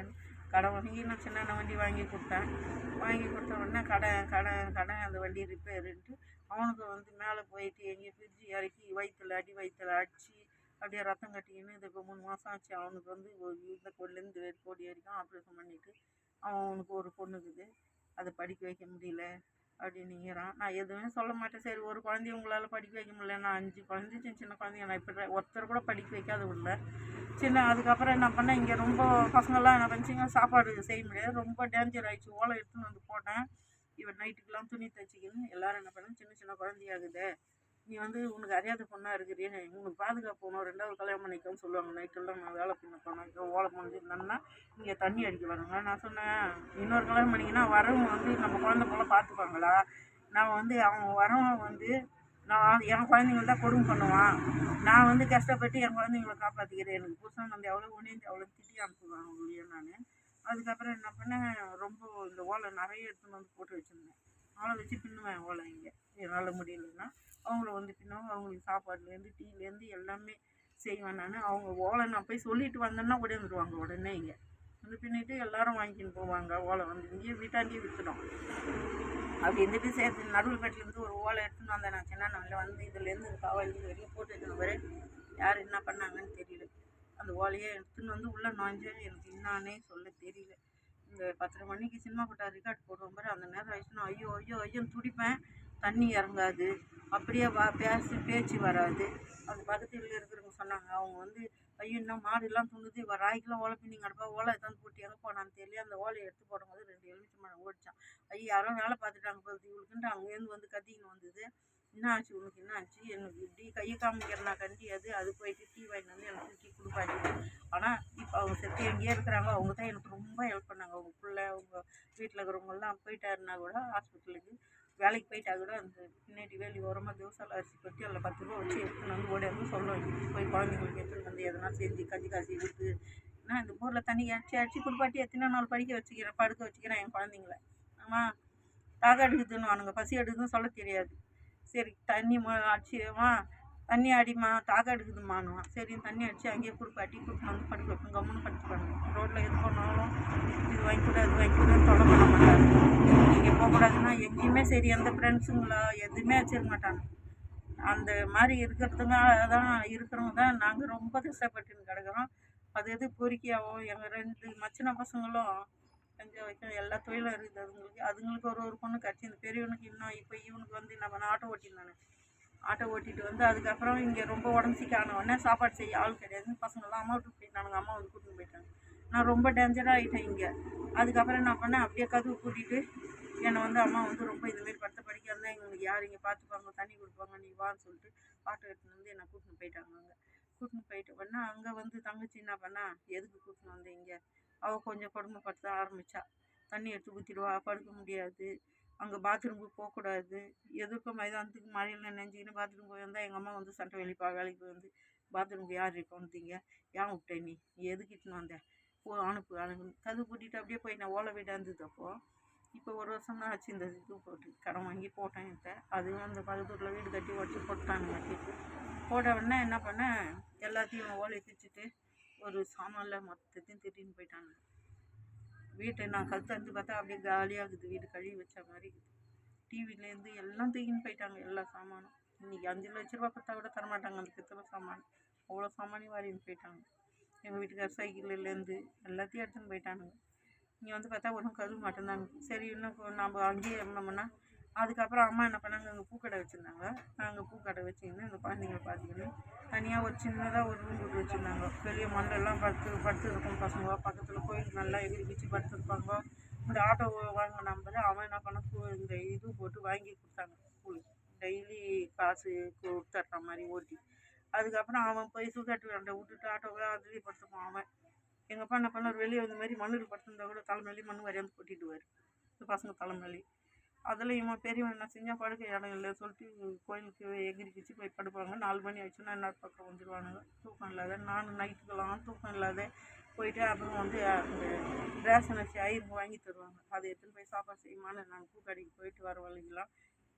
கடன் வாங்கி நான் சின்ன வண்டி வாங்கி கொடுத்த உடனே கடன் அந்த வண்டி ரிப்பேருன்ட்டு அவனுக்கு வந்து மேலே போயிட்டு எங்கேயும் ஃப்ரிட்ஜு இறக்கி அடி வயிற்றுல அடித்து அப்படியே ரத்தம் கட்டிக்கின்னு இது இப்போ 3 மாதம் ஆச்சு. அவனுக்கு வந்து இந்த கோடிலேருந்து கோடி வரைக்கும் ஆப்ரேஷன் பண்ணிவிட்டு அவனுக்கு ஒரு பொண்ணுக்குது, அதை படிக்க வைக்க முடியல அப்படின்னுங்கிறான். நான் எதுவுமே சொல்ல மாட்டேன். சரி ஒரு குழந்தைய உங்களால் படிக்க வைக்க முடியல, நான் 5 குழந்தை சின்ன குழந்தைங்க, நான் இப்போ ஒருத்தர் கூட படிக்க வைக்காத விடல அதுக்கப்புறம் என்ன பண்ணேன், இங்கே ரொம்ப பசங்கள்லாம் என்ன பண்ணிச்சிங்க, சாப்பாடு செய்ய முடியாது, ரொம்ப டேஞ்சர் ஆகிடுச்சு. ஓலை எடுத்துன்னு வந்து போட்டேன். இவன் நைட்டுக்கெலாம் துணி தைச்சிக்கின்னு எல்லோரும் என்ன பண்ணேன், சின்ன குழந்தையாகுது, நீ வந்து உனக்கு அறியாத பொண்ணாக இருக்கிறீ, உனக்கு பாதுகாப்பு போகணும், 2வது கல்யாணம் பண்ணிக்கோன்னு சொல்லுவாங்க. நைட்டெல்லாம் நான் வேலை பண்ண போனேன், ஓலை முடிஞ்சிருந்தேன்னா இங்கே தண்ணி அடிக்க வருங்க. நான் சொன்னேன், இன்னொரு கல்யாணம் பண்ணிங்கன்னா வரவங்க வந்து நம்ம குழந்தை போல் பார்த்துப்பாங்களா, நான் வந்து அவன் வரவன் வந்து நான் என் குழந்தைங்கள தான் கொடுமை பண்ணுவான், நான் வந்து கஷ்டப்பட்டு என் குழந்தைங்கள காப்பாற்றிக்கிறேன், எனக்கு புருஷன் வந்து எவ்வளோ உணிஞ்சு அவ்வளோ திட்டி அனுப்புவேன் அவங்களையும் நான். அதுக்கப்புறம் என்ன பண்ணேன், ரொம்ப இந்த ஓலை நிறைய எடுத்துன்னு வந்து போட்டு வச்சுருந்தேன். ஆளை வச்சு பின்னுவேன் ஓலை இங்கே என்னால் முடியலன்னா அவங்கள வந்து பின்னுவாங்க. அவங்களுக்கு சாப்பாடுலேருந்து டீலேருந்து எல்லாமே செய்வேன் நான். அவங்க ஓலை நான் போய் சொல்லிட்டு வந்தேன்னா வந்துடுவாங்க உடனே இங்கே வந்து பின்னிட்டு எல்லாரும் வாங்கிக்கின்னு போவாங்க. ஓலை வந்து இங்கேயே வீட்டாண்டியே விற்றுடும். அப்படி இருந்துட்டு சேர்த்து நடுவுல்பேட்டிலேருந்து ஒரு ஓலை எடுத்துன்னு வந்தேன் நான் சின்ன நாளில் வந்து இதுலேருந்து காவாயிலேருந்து வெளியே போட்டு எடுத்துன்னு வர யார் என்ன பண்ணாங்கன்னு தெரியல. அந்த ஓலையை எடுத்துன்னு வந்து உள்ளே நுழைஞ்சேன். எனக்கு என்னான்னே சொல்ல தெரியல. இந்த 10:30 மணிக்கு சினிமா கொட்டா ரெக்கார்ட் போடுவோம் பாரு, அந்த நேரம் ஆயிடுச்சுன்னா ஐயோ ஐயோ ஐயோன்னு துடிப்பேன். தண்ணி இறங்காது, அப்படியே பேச்சு வராது. அந்த பக்கத்தில் இருக்கிறவங்க சொன்னாங்க, அவங்க வந்து ஐயோ இன்னும் மாடுலாம் துணுது, ராய்க்கெலாம் ஓலை பின்னிங்க கிடப்பா, ஓலை எடுத்தாந்து போட்டு எங்கே போனான்னு தெரியல. அந்த ஓலையை எடுத்து போடும்போது 2 எலுமிச்சை மரம் ஓடிச்சான். ஐயோ யாரோ வேலை பார்த்துட்டாங்க போகுது இவளுக்குன்ட்டு அங்கேருந்து வந்து கத்திக்கின்னு வந்தது. என்ன ஆச்சு உனக்கு, என்ன ஆச்சு, எனக்கு இப்படி கையை காமிக்கிறனா கண்டி அது போயிட்டு டீ வாங்கிட்டு வந்து எனக்கு டீ கொடுப்பாச்சு. ஆனால் இப்போ அவங்க செத்து எங்கேயே இருக்கிறாங்க. அவங்க தான் எனக்கு ரொம்ப ஹெல்ப் பண்ணாங்க. அவங்க பிள்ளை அவங்க வீட்டில் இருக்கிறவங்கெல்லாம் போயிட்டாருன்னா கூட ஹாஸ்பிட்டலுக்கு வேலைக்கு போயிட்டா கூட அந்த பின்னாடி வேலி ஓரமாக தோசால அரிசி கொட்டி அதில் 10 ரூபா வச்சு எடுத்துன்னு வந்து ஓடியாந்து சொல்லுவாங்க. போய் குழந்தைங்களுக்கு எடுத்துன்னு வந்து எதனா செஞ்சு கஞ்சி காசி கொடுத்து நான் இந்த ஊரில் தண்ணி அடிச்சு குளிப்பாட்டி எத்தனை நாள் படிக்க வச்சுக்கிறேன், படுக்க வச்சுக்கிறேன் என் குழந்தைங்கள. ஆமாம் தாக எடுக்குதுன்னு வானுங்க, பசி எடுக்குதுன்னு சொல்ல தெரியாது. சரி தண்ணி அடிச்சுமா, தண்ணி அடிமா, தாக எடுக்குதுமானுவான். சரி தண்ணி அடித்து அங்கேயே குளிப்பாட்டி கூப்பிட்டு வந்து படுக்க வைப்பேன். கம்முன்னு படுத்துப்பாங்க. ரோட்டில் எது போனாலும் இது வாங்கி கூட அது வாங்கி கூட தொலை பண்ண மாட்டாங்க. இங்கே போகக்கூடாதுன்னா எங்கேயுமே சரி எந்த ஃப்ரெண்ட்ஸுங்களா எதுவுமே வச்சிருக்க மாட்டாங்க. அந்த மாதிரி இருக்கிறதுங்க தான் இருக்கிறவங்க தான் நாங்கள் ரொம்ப கஷ்டப்பட்டுன்னு கிடக்குறோம். அது எது பொறுக்கியாகவும் எங்கள் 2 மச்சின பசங்களும் கொஞ்சம் வைக்க எல்லா தொழிலும் இருக்குது அதுங்களுக்கு ஒரு பொண்ணு கிடச்சி. இந்த பெரியவனுக்கு இன்னும் இப்போ இவனுக்கு வந்து என்ன பண்ண ஆட்டோ ஓட்டினானு ஆட்டோ ஓட்டிட்டு வந்து அதுக்கப்புறம் இங்கே ரொம்ப உடம்பு சிக்கான உடனே சாப்பாடு செய்ய ஆள் கிடையாது. பசங்கள்லாம் அம்மா விட்டு போயிட்டானுங்க. அம்மா வந்து கூட்டின்னு போயிட்டாங்க. நான் ரொம்ப டேஞ்சராக ஆகிட்டேன் இங்கே. அதுக்கப்புறம் என்ன பண்ணேன், அப்படியே கதவு கூட்டிகிட்டு என்னை வந்து அம்மா வந்து ரொம்ப இதுமாரி படுத்த படிக்க இருந்தால் எங்களுக்கு யார் இங்கே பார்த்துப்பாங்க, தண்ணி கொடுப்பாங்க, நீ வான்னு சொல்லிட்டு ஆட்டோ எடுத்துன்னு வந்து என்னை கூட்டின்னு போயிட்டாங்க. அங்கே கூட்டின்னு போயிட்டு பண்ணா அங்கே வந்து தங்கச்சி என்ன பண்ணா, எதுக்கு கூட்டின்னு வந்து இங்கே அவள் கொஞ்சம் கொடுமைப்படுத்த ஆரம்பித்தா. தண்ணி எடுத்து ஊற்றிடுவா, படுக்க முடியாது, அங்கே பாத்ரூமுக்கு போகக்கூடாது. எதுக்கும் மைதானத்துக்கு மழையில் நினைஞ்சிக்கின்னு பாத்ரூம் போயிருந்தால் எங்கள் அம்மா வந்து சண்டை வெளிப்பா. வேலைக்கு போய் வந்து பாத்ரூமுக்கு யார் இருக்கோன்னுட்டீங்க, ஏன் விட்டேன் நீ எதுக்கு இட்டுன்னு வந்தேன், அனுப்பு கது கூட்டிகிட்டு அப்படியே போய் நான் ஓலை வீடாக இருந்தது. அப்போது இப்போ 1 வருஷம் தான் ஆச்சு இந்த இது போட்டு கடன் வாங்கி போட்டேன். இப்போ அதுவும் அந்த பக்கத்தூரில் வீடு கட்டி உடச்சி போட்டாங்க. கட்டிட்டு போட்ட உடனே என்ன பண்ணேன், எல்லாத்தையும் ஓலையை பிரிச்சுட்டு ஒரு சாமானில் மொத்தத்தையும் திட்டின்னு போயிட்டாங்க. வீட்டை நான் கழுத்தறிஞ்சு பார்த்தா அப்படியே காலியாகுது, வீடு கழுவி வச்ச மாதிரி இருக்குது. டிவிலேருந்து எல்லாம் தூக்கின்னு போயிட்டாங்க, எல்லா சாமானும். இன்றைக்கி 5 லட்ச ரூபா கொடுத்தா கூட தரமாட்டாங்க அந்த பித்தளை சாமான். அவ்வளோ சாமானையும் வாரின்னு போயிட்டாங்க. எங்கள் வீட்டுக்கார் சைக்கிள்லேருந்து எல்லாத்தையும் எடுத்துன்னு போயிட்டானுங்க. இங்கே வந்து பார்த்தா ஒன்றும் கழுவ மாட்டேந்தாங்க. சரி இன்னும் நம்ம அங்கேயே இருந்தோம்னா அதுக்கப்புறம் அம்மா என்ன பண்ணாங்க, அங்கே பூக்கடை வச்சுருந்தாங்க. நாங்கள் பூக்கடை வச்சுக்கின்னு இந்த குழந்தைங்களை பார்த்துக்கின்னு தனியாக ஒரு சின்னதாக ஒரு ரூம் போட்டு வச்சுருந்தாங்க. வெளியே மண்டெல்லாம் படுத்து இருக்கும் பசங்க. பக்கத்தில் கோயிலுக்கு நல்லா எகிரி பிச்சு படுத்துருப்பாங்க. இந்த ஆட்டோ வாங்க நம்பர் அவன் என்ன பண்ண இந்த இது போட்டு வாங்கி கொடுத்தாங்க. ஸ்கூலுக்கு டெய்லி காசு கொடுத்துட்ற மாதிரி ஓட்டி. அதுக்கப்புறம் அவன் போய் சுகாட்டு வேண்டை விட்டுட்டு ஆட்டோவை அதுலேயே படுத்துப்பான். அவன் எங்கள் அப்பா என்ன பண்ணார், வெளியே இந்த மாதிரி மண்ணில் படுத்துருந்தா கூட தலைமையிலே மண் வரையாந்து கொட்டிடுவார் இந்த பசங்க தலைமையிலே. அதில் இவன் பெரியவன் என்ன செஞ்சால் படுக்க இடம் இல்லை சொல்லிட்டு கோயிலுக்கு எகிரி பிச்சு போய் படுப்பாங்க. 4 மணி ஆயிடுச்சுன்னா என்ன பக்கம் வந்துடுவானுங்க. தூக்கம் இல்லாத நானும் நைட்டுக்கெல்லாம் தூக்கம் இல்லாத போயிட்டு அப்புறம் வந்து அந்த ரேஷன் அரிசி ஐயருங்க வாங்கி தருவாங்க. அதை எடுத்துன்னு போய் சாப்பாடு செய்யுமான்னு நாங்கள் பூக்கடைக்கு போயிட்டு வர வழிக்கெல்லாம்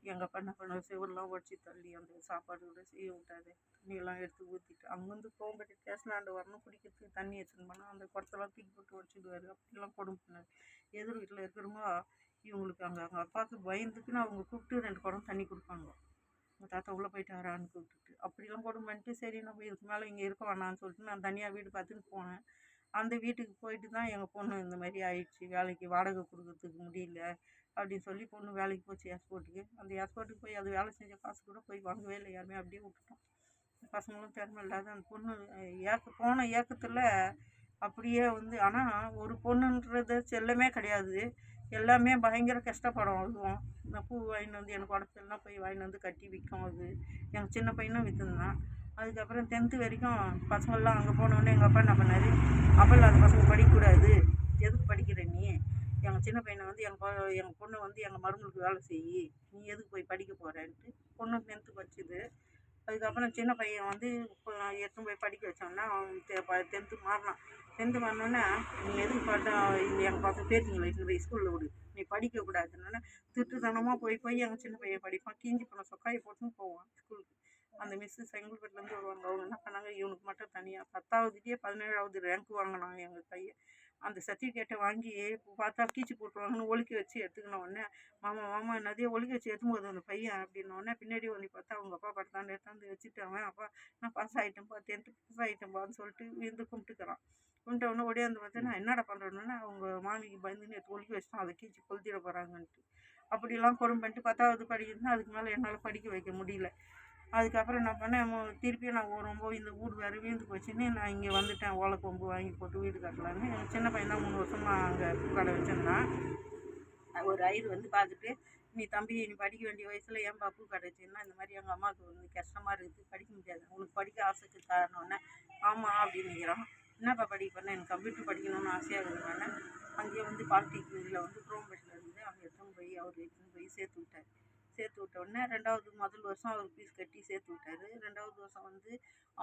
எங்கள் அப்பா என்ன பண்ணுவோம், செவரெலாம் உடச்சி தள்ளி அந்த சாப்பாடு கூட செய்ய விட்டாது. தண்ணியெல்லாம் எடுத்து ஊற்றிட்டு அங்கேருந்து கோம்பட்டு ஸ்டேஷனாண்டு வரணும் குடிக்கிறதுக்கு தண்ணி எடுத்துன்னு போனால் அந்த குடத்தெல்லாம் தூக்கி போட்டு உடச்சிடுவார். அப்படிலாம் கொடுமை பண்ணார். எதிர் வீட்டில் இருக்கிறவங்க இவங்களுக்கு அவங்க அப்பாவுக்கு பயந்துக்குன்னு அவங்க கூப்பிட்டு 2 குடம் தண்ணி கொடுப்பாங்க. உங்கள் தாத்தா உள்ளே போயிட்டாரான்னு கூப்பிட்டுட்டு அப்படிலாம் கொடுமை பண்ணிட்டு சரி நம்ம இதுக்கு மேலே இங்கே இருக்க வேணான்னு சொல்லிட்டு நான் தனியாக வீடு பார்த்துன்னு போனேன். அந்த வீட்டுக்கு போயிட்டு தான் எங்கள் பொண்ணு இந்த மாதிரி ஆயிடுச்சு, வேலைக்கு வாடகை கொடுக்கறதுக்கு முடியல அப்படின்னு சொல்லி பொண்ணு வேலைக்கு போச்சு ஏர்போர்ட்டுக்கு. அந்த ஏர்போர்ட்டுக்கு போய் அது வேலை செஞ்ச காசு கூட போய் வாங்கவே இல்லை, யாருமே அப்படியே விட்டுட்டோம். பசங்களும் திறமை இல்லாத அந்த பொண்ணு போன ஏக்கத்தில் அப்படியே வந்து. ஆனால் ஒரு பொண்ணுன்றது செல்லமே கிடையாது, எல்லாமே பயங்கர கஷ்டப்படும். அதுவும் இந்த பூ வாங்கிட்டு வந்து எனக்கு உடச்சல்லாம் போய் வாங்கிட்டு வந்து கட்டி விற்கும். அது எங்கள் சின்ன பையனும் விற்றுந்தான். அதுக்கப்புறம் 10th வரைக்கும் பசங்கள்லாம் அங்கே போனோடனே எங்கள் அப்பா என்ன பண்ணார், அப்போ இல்லாத பசங்க படிக்கக்கூடாது, எதுக்கு படிக்கிற நீ, எங்கள் சின்ன பையனை வந்து எங்கள் பொண்ணை வந்து எங்கள் மருமகளுக்கு வேலை செய்யி, நீ எதுக்கு போய் படிக்க போகிறேன்ட்டு பொண்ணு 10th படிச்சுது. அதுக்கப்புறம் சின்ன பையன் வந்து எடுத்துன்னு போய் படிக்க வச்சோன்னா அவன் 10th மாறினான். 10th மாறினோன்னே நீ எதுக்கு பார்த்தா எங்கள் பசங்க பேத்திங்களை இட்டு போய் ஸ்கூலில் விடு, நீ படிக்கக்கூடாதுன்னு திட்டுத்தனமாக போய் போய் எங்கள் சின்ன பையன் படிப்பான், கீஞ்சி போன சொக்காயை போட்டுன்னு போவான் ஸ்கூலுக்கு. அந்த மிஸ்ஸு செங்கல்பட்டுலேருந்து வருவாங்க. அவங்க என்ன பண்ணாங்க, இவனுக்கு மட்டும் தனியாக 10வதுலேயே 17வது ரேங்க் வாங்கினான் எங்கள் பையன். அந்த சர்டிஃபிகேட்டை வாங்கி பார்த்தா கீச்சு போட்டுருவாங்கன்னு ஒழுக்கி வச்சு எடுத்துக்கின உடனே, மாமா மாமா என்னதே ஒழுக்கி வச்சு எடுத்தும்போது அந்த பையன் அப்படின்னோடனே பின்னாடி வந்து பார்த்தா அவங்க அப்பா படத்தாண்டு எடுத்தாந்து வச்சுட்டு அவன், அப்பா நான் பாஸ் ஆகிட்டேன்ப்பா, 10th பாஸ் ஆகிட்டேன்ப்பான்னு சொல்லிட்டு விழுந்து கும்பிட்டுக்கிறான். கும்பிட்ட உடனே ஓடியாந்து பார்த்தா நான் என்னடா பண்ணுறேன்னா அவங்க மாமிக்கு பயந்துன்னு எடுத்து ஒழுக்கி வச்சுட்டான், அதை கீச்சு கொளுத்திட போகிறாங்கன்ட்டு. அப்படிலாம் கொடுமை பண்ணிட்டு 10வது படிக்கிறதுனா அதுக்கு மேலே என்னால் படிக்க வைக்க முடியல. அதுக்கப்புறம் என்ன பண்ணேன், திருப்பியும் நான் ரொம்ப இந்த வீடு வேறு வீழ்ந்து போச்சுன்னு நான் இங்கே வந்துட்டேன். ஓலைக்கொம்பு வாங்கி போட்டு வீடு கட்டலான்னு. எங்கள் சின்ன பையன் தான் 3 வருஷமாக அங்கே பூக்கடை வச்சுருந்தான். ஒரு ஐயர் வந்து பார்த்துட்டு, நீ தம்பி நீ படிக்க வேண்டிய வயசில் ஏன்பா பூக்கடை வச்சுருந்தா, இந்த மாதிரி எங்கள் அம்மாவுக்கு வந்து கஷ்டமாக இருக்குது, படிக்க முடியாது, உனக்கு படிக்க ஆசைக்கு காரணம்னே. ஆமாம் அப்படின்னு நிற்கிறான். என்னப்பா படிப்பேன்னா, எனக்கு கம்ப்யூட்டர் படிக்கணும்னு ஆசையாக இருக்குதுன்னு அங்கேயே வந்து பாலிடெக்னிக்கில் வந்து குரோம்பேட்டில் இருந்து அங்கே எடுத்துன்னு போய் சேர்த்து விட்டார். சேர்த்து விட்ட உடனே முதல் வருஷம் அவர் ஃபீஸ் கட்டி சேர்த்து விட்டாரு. 2வது வருஷம் வந்து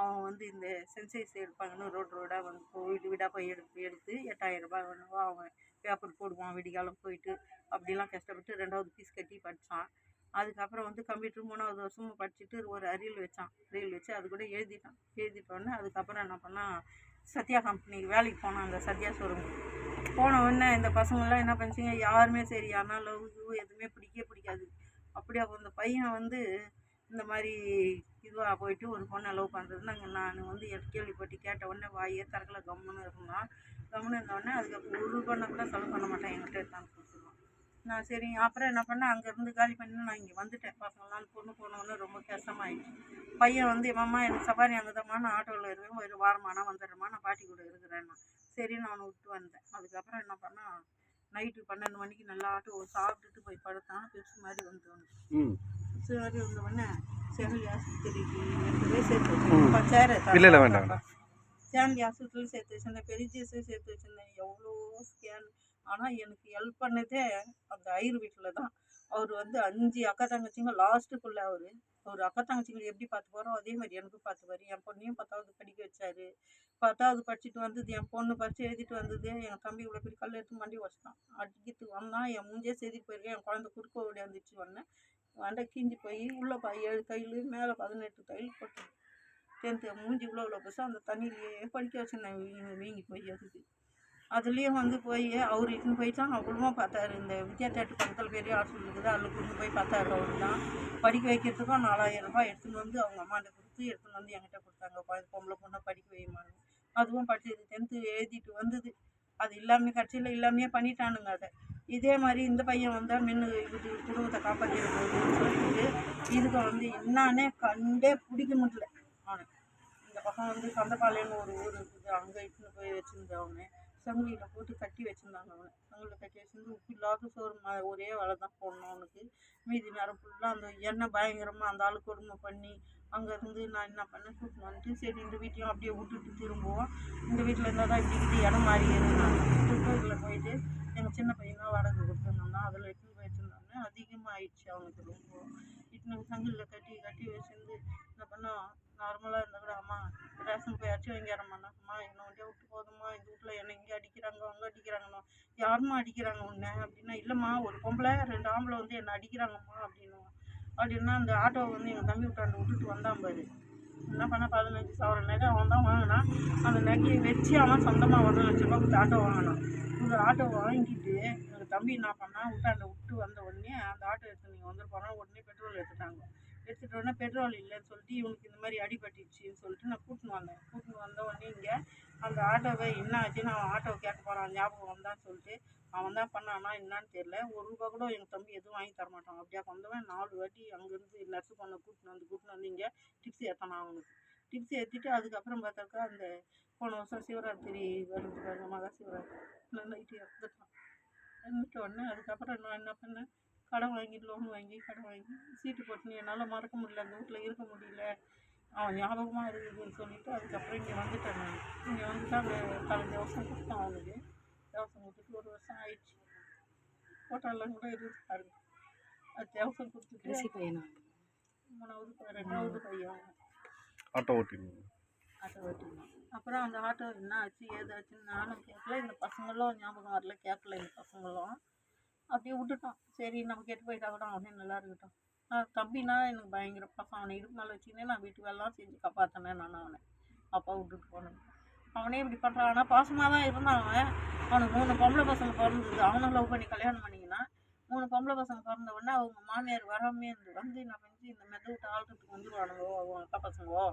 அவன் வந்து இந்த சென்சைஸ் எடுப்பாங்கன்னு ரோடாக வந்து வீடு வீடாக போய் எடுத்து 8000 ரூபாய் வேணுவோ அவன் பேப்பர் போடுவான் விடிகாலம் போயிட்டு. அப்படிலாம் கஷ்டப்பட்டு 2வது ஃபீஸ் கட்டி படித்தான். அதுக்கப்புறம் வந்து கம்ப்யூட்டர் 3வது வருஷமும் படிச்சுட்டு ஒரு அரியல் வச்சு அது கூட எழுதிட்டோன்னே அதுக்கப்புறம் என்ன பண்ணால் சத்யா கம்பெனிக்கு வேலைக்கு போனான். அந்த சத்யா ஷோரூம் போன உடனே இந்த பசங்கள்லாம் என்ன பண்ணிச்சிங்க, யாருமே சரி ஆனால் லவ் எதுவுமே பிடிக்காது. அப்படியே அந்த பையன் வந்து இந்த மாதிரி இதுவாக போயிட்டு ஒரு பொண்ணை லவ் பண்ணுறதுன்னு நான் வந்து கேள்விப்பட்டு கேட்ட உடனே வாயே திறக்கல, கம்முன்னு இருந்தான். கம்முன்னு இருந்தோடனே அதுக்கப்புறம் ஒரு ரூபாய் கூட செலவு பண்ண மாட்டேன், என்கிட்ட எடுத்தாந்து கொடுத்துருவான். நான் சரி அப்புறம் என்ன பண்ணேன், அங்கேருந்து காலி பண்ணி நான் இங்கே வந்துட்டேன். பசங்களாம் பொண்ணு போனோன்னு ரொம்ப கஷ்டமாயிடுச்சு. பையன் வந்து மாமா எனக்கு சவாரி அங்கே தான்மா, நான் ஆட்டோவில் இருக்கேன், ஒரு வாரமானா வந்துடுறேம்மா, நான் பாட்டி கூட இருக்கிறேன்னா சரி நான் அவனை விட்டு வந்தேன். அதுக்கப்புறம் என்ன பண்ணால் நைட்டு 12 மணிக்கு நல்லா ஆட்டோ சாப்பிட்டுட்டு போய் படுத்தான். பெருசு மாதிரி வந்தோன்னு பெருசு மாதிரி வந்தவொடனே சேனல் ஆஸ்பத்திரிக்கு எடுத்துவே சேர்த்து வச்சேன். சேனல் ஆஸ்பத்திரியில் சேர்த்து வச்சிருந்தேன், பெரிய சேர்த்து வச்சுருந்தேன். எவ்வளோ ஸ்கேன். ஆனால் எனக்கு ஹெல்ப் பண்ணதே அந்த ஐயர் வீட்டில் தான். அவர் வந்து 5 அக்கா தங்கச்சிங்க லாஸ்ட்டுக்குள்ளே அவர் அக்கா தங்கச்சிங்களை எப்படி பார்த்து போகிறோம் அதே மாதிரி எனக்கும் பார்த்துப்பார். என் பொண்ணையும் 10வது படிக்க வச்சார். 10வது படிச்சுட்டு வந்தது, என் பொண்ணு பரிச்சு எழுதிட்டு வந்தது. என் தம்பி இவ்வளோ பெரிய கல் எடுத்து மண்டி வச்சிட்டான். அடிக்கிறதுக்கு வந்தான், என் மூஞ்சே செதுக்கி போயிருக்கேன். என் குழந்தை குறுக்க ஓடியாந்துச்சு. வந்தேன் வண்டை கீஞ்சி போய் உள்ளே 7 தையல் மேலே 18 தையல் போட்டு 10th மூஞ்சி இவ்வளோ பெருசா அந்த தண்ணியிலேயே படிக்க வச்சுருந்தேன். வீங்கி போய் அதுலேயும் வந்து போய் அவர் இட்டுன்னு போயிட்டான். அவ்வளோமா பார்த்தாரு. இந்த வித்யா தேட்டர் பக்கத்தில் பெரிய ஹாஸ்பிட்டல் இருக்குது, அதில் கொண்டு போய் பார்த்தாரு. அவர் தான் படிக்க வைக்கிறதுக்கும் 4000 ரூபாய் எடுத்துன்னு வந்து அவங்க அம்மாண்ட கொடுத்து எடுத்துன்னு வந்து என்கிட்ட கொடுத்தாங்க. பொம்பளை பொண்ணை படிக்க வைமான்னு. அதுவும் படிச்சது 10th எழுதிட்டு வந்தது. அது இல்லாமல் கட்சியில் இல்லாமையே பண்ணிட்டானுங்க அதை. இதே மாதிரி இந்த பையன் வந்தால் மின்னு இது குடும்பத்தை காப்பாற்றிட போகுதுன்னு சொல்லிட்டு இதுக்கு வந்து என்னானே கண்டே பிடிக்க முடியல. அவனுக்கு இந்த பக்கம் வந்து சந்தப்பாளையம்னு ஒரு ஊர் இருக்குது, அங்கே இட்டுன்னு போய் வச்சுருந்தவனே சங்கிலியில் போட்டு கட்டி வச்சுருந்தாங்க. அவனை சங்கிலியில் கட்டி வச்சுருந்து உப்பு இல்லாத சோறு ஒரே வேலை தான் போடணும் அவனுக்கு. மீதி நேரம் ஃபுல்லாக அந்த எண்ணெய் பயங்கரமாக அந்த ஆள் கொடுமை பண்ணி அங்கேருந்து நான் என்ன பண்ணேன் கூட்டின்னு வந்துட்டு சரி இந்த வீட்டையும் அப்படியே விட்டுட்டு திரும்புவோம். இந்த வீட்டில் இருந்தால் தான் இப்படி இது இடம் மாறி நான் திருப்பூரில் போயிட்டு எங்கள் சின்ன பையன் தான் வாடகை கொடுத்துருந்தோம்னா அதில் எட்டுன்னு போய் வச்சுருந்தோன்னே அதிகமாக ஆயிடுச்சு அவனுக்கு. ரொம்ப இட்டுன்னு சங்கிலியில் கட்டி வச்சுருந்து என்ன பண்ணோம். நார்மலாக இருந்தால் கூட அம்மா ரேஷன் போய் அடிச்சு வாங்கிறம்மாண்ணா, அம்மா என்னை வண்டியாக விட்டு போதும்மா, இந்த வீட்டில் என்னை இங்கே அடிக்கிறாங்க அங்கே அடிக்கிறாங்கண்ணா. யாருமா அடிக்கிறாங்க உன்னை அப்படின்னா, இல்லைம்மா ஒரு பொம்பளை 2 ஆம்பளை வந்து என்னை அடிக்கிறாங்கம்மா அப்படின்னுவான். அப்படின்னா அந்த ஆட்டோவை வந்து எங்கள் தம்பி விட்டாண்டு விட்டுட்டு வந்தான் பாரு. என்ன பண்ண 15,000 நகை அவன் தான் வாங்கினான். அந்த நகையை வச்சு அவன் சொந்தமாக 1 லட்ச ரூபா கொடுத்து ஆட்டோ வாங்கினான். இந்த ஆட்டோவை வாங்கிட்டு எங்கள் தம்பி என்ன பண்ணான், விட்டு வந்த உடனே அந்த ஆட்டோ எடுத்து நீங்கள் வந்து போனால் உடனே பெட்ரோல் எடுத்துட்டாங்க. எடுத்துகிட்ட உடனே பெட்ரோல் இல்லைன்னு சொல்லிட்டு இவனுக்கு இந்த மாதிரி அடிபட்டுச்சுன்னு சொல்லிட்டு நான் கூட்டின்னு வந்த உடனே இங்கே அந்த ஆட்டோவை என்ன ஆச்சுன்னு அவன் ஆட்டோவை கேட்க போகிறான். ஞாபகம் வந்தான்னு சொல்லிட்டு அவன் தான் பண்ணானா என்னான்னு தெரியல. 1 ரூபா கூட எங்கள் தம்பி எதுவும் வாங்கி தரமாட்டான். அப்படியா வந்தவன் 4 வாட்டி அங்கேருந்து நர்ஸு பொண்ணை கூட்டின்னு வந்து இங்கே டிப்ஸ் ஏற்றினான். அவனுக்கு டிப்ஸ் ஏற்றிட்டு அதுக்கப்புறம் பார்த்தாக்கா அந்த போன வருஷம் சிவராத்திரி வருது பாருங்க, மகா சிவராத்திரி நைட்டு இறந்துட்ட உடனே அதுக்கப்புறம் நான் என்ன பண்ணேன், கடன் வாங்கி லோன் வாங்கி சீட்டு போட்டுன்னு என்னால் மறக்க முடியல, அந்த வீட்டில் இருக்க முடியல, அவன் ஞாபகமாக இருக்குதுன்னு சொல்லிவிட்டு அதுக்கப்புறம் இங்கே வந்துட்டேன். நான் இங்கே வந்துட்டு அந்த கலைஞ்ச வருஷம் கொடுத்தான் அவனுக்கு. தேவசம் கொடுத்துட்டு 1 வருஷம் ஆயிடுச்சு. ஃபோட்டோலாம் கூட இருக்குது பாருங்க. அது தேவசம் கொடுத்துட்டு 3வது 2வது பையன் ஆட்டோ ஓட்டிடுவோம். அப்புறம் அந்த ஆட்டோ என்ன ஆச்சு ஏதாச்சுன்னு நானும் கேட்கல, இந்த பசங்களும் ஞாபகம் வரல, கேட்கல இந்த பசங்களும். அப்படியே விட்டுட்டோம். சரி நம்ம கெட்டு போயிட்டா கூட அவனே நல்லா இருக்கட்டும். தம்பினா எனக்கு பயங்கர பாசம். அவனை இடுப்பு மேலே வச்சுக்கினே நான் வீட்டு வேலைலாம் செஞ்சு காப்பாற்றினேன் நான் அவனை. அப்பா விட்டுட்டு போனேன். அவனே இப்படி பண்ணுறான். ஆனால் பாசமாக தான் இருந்தான் அவன். அவனுக்கு 3 பொம்பளை பசங்க பிறந்தது. அவனும் லவ் பண்ணி கல்யாணம் பண்ணிக்கினான். 3 பொம்பளை பசங்க பிறந்த உடனே அவங்க மாமியார் வராமே இருந்து வந்து என்ன பண்ணிச்சு, இந்த மெது விட்டு ஆள்றதுக்கு வந்துடுவானுங்கோ அவங்க அக்கா பசங்கோ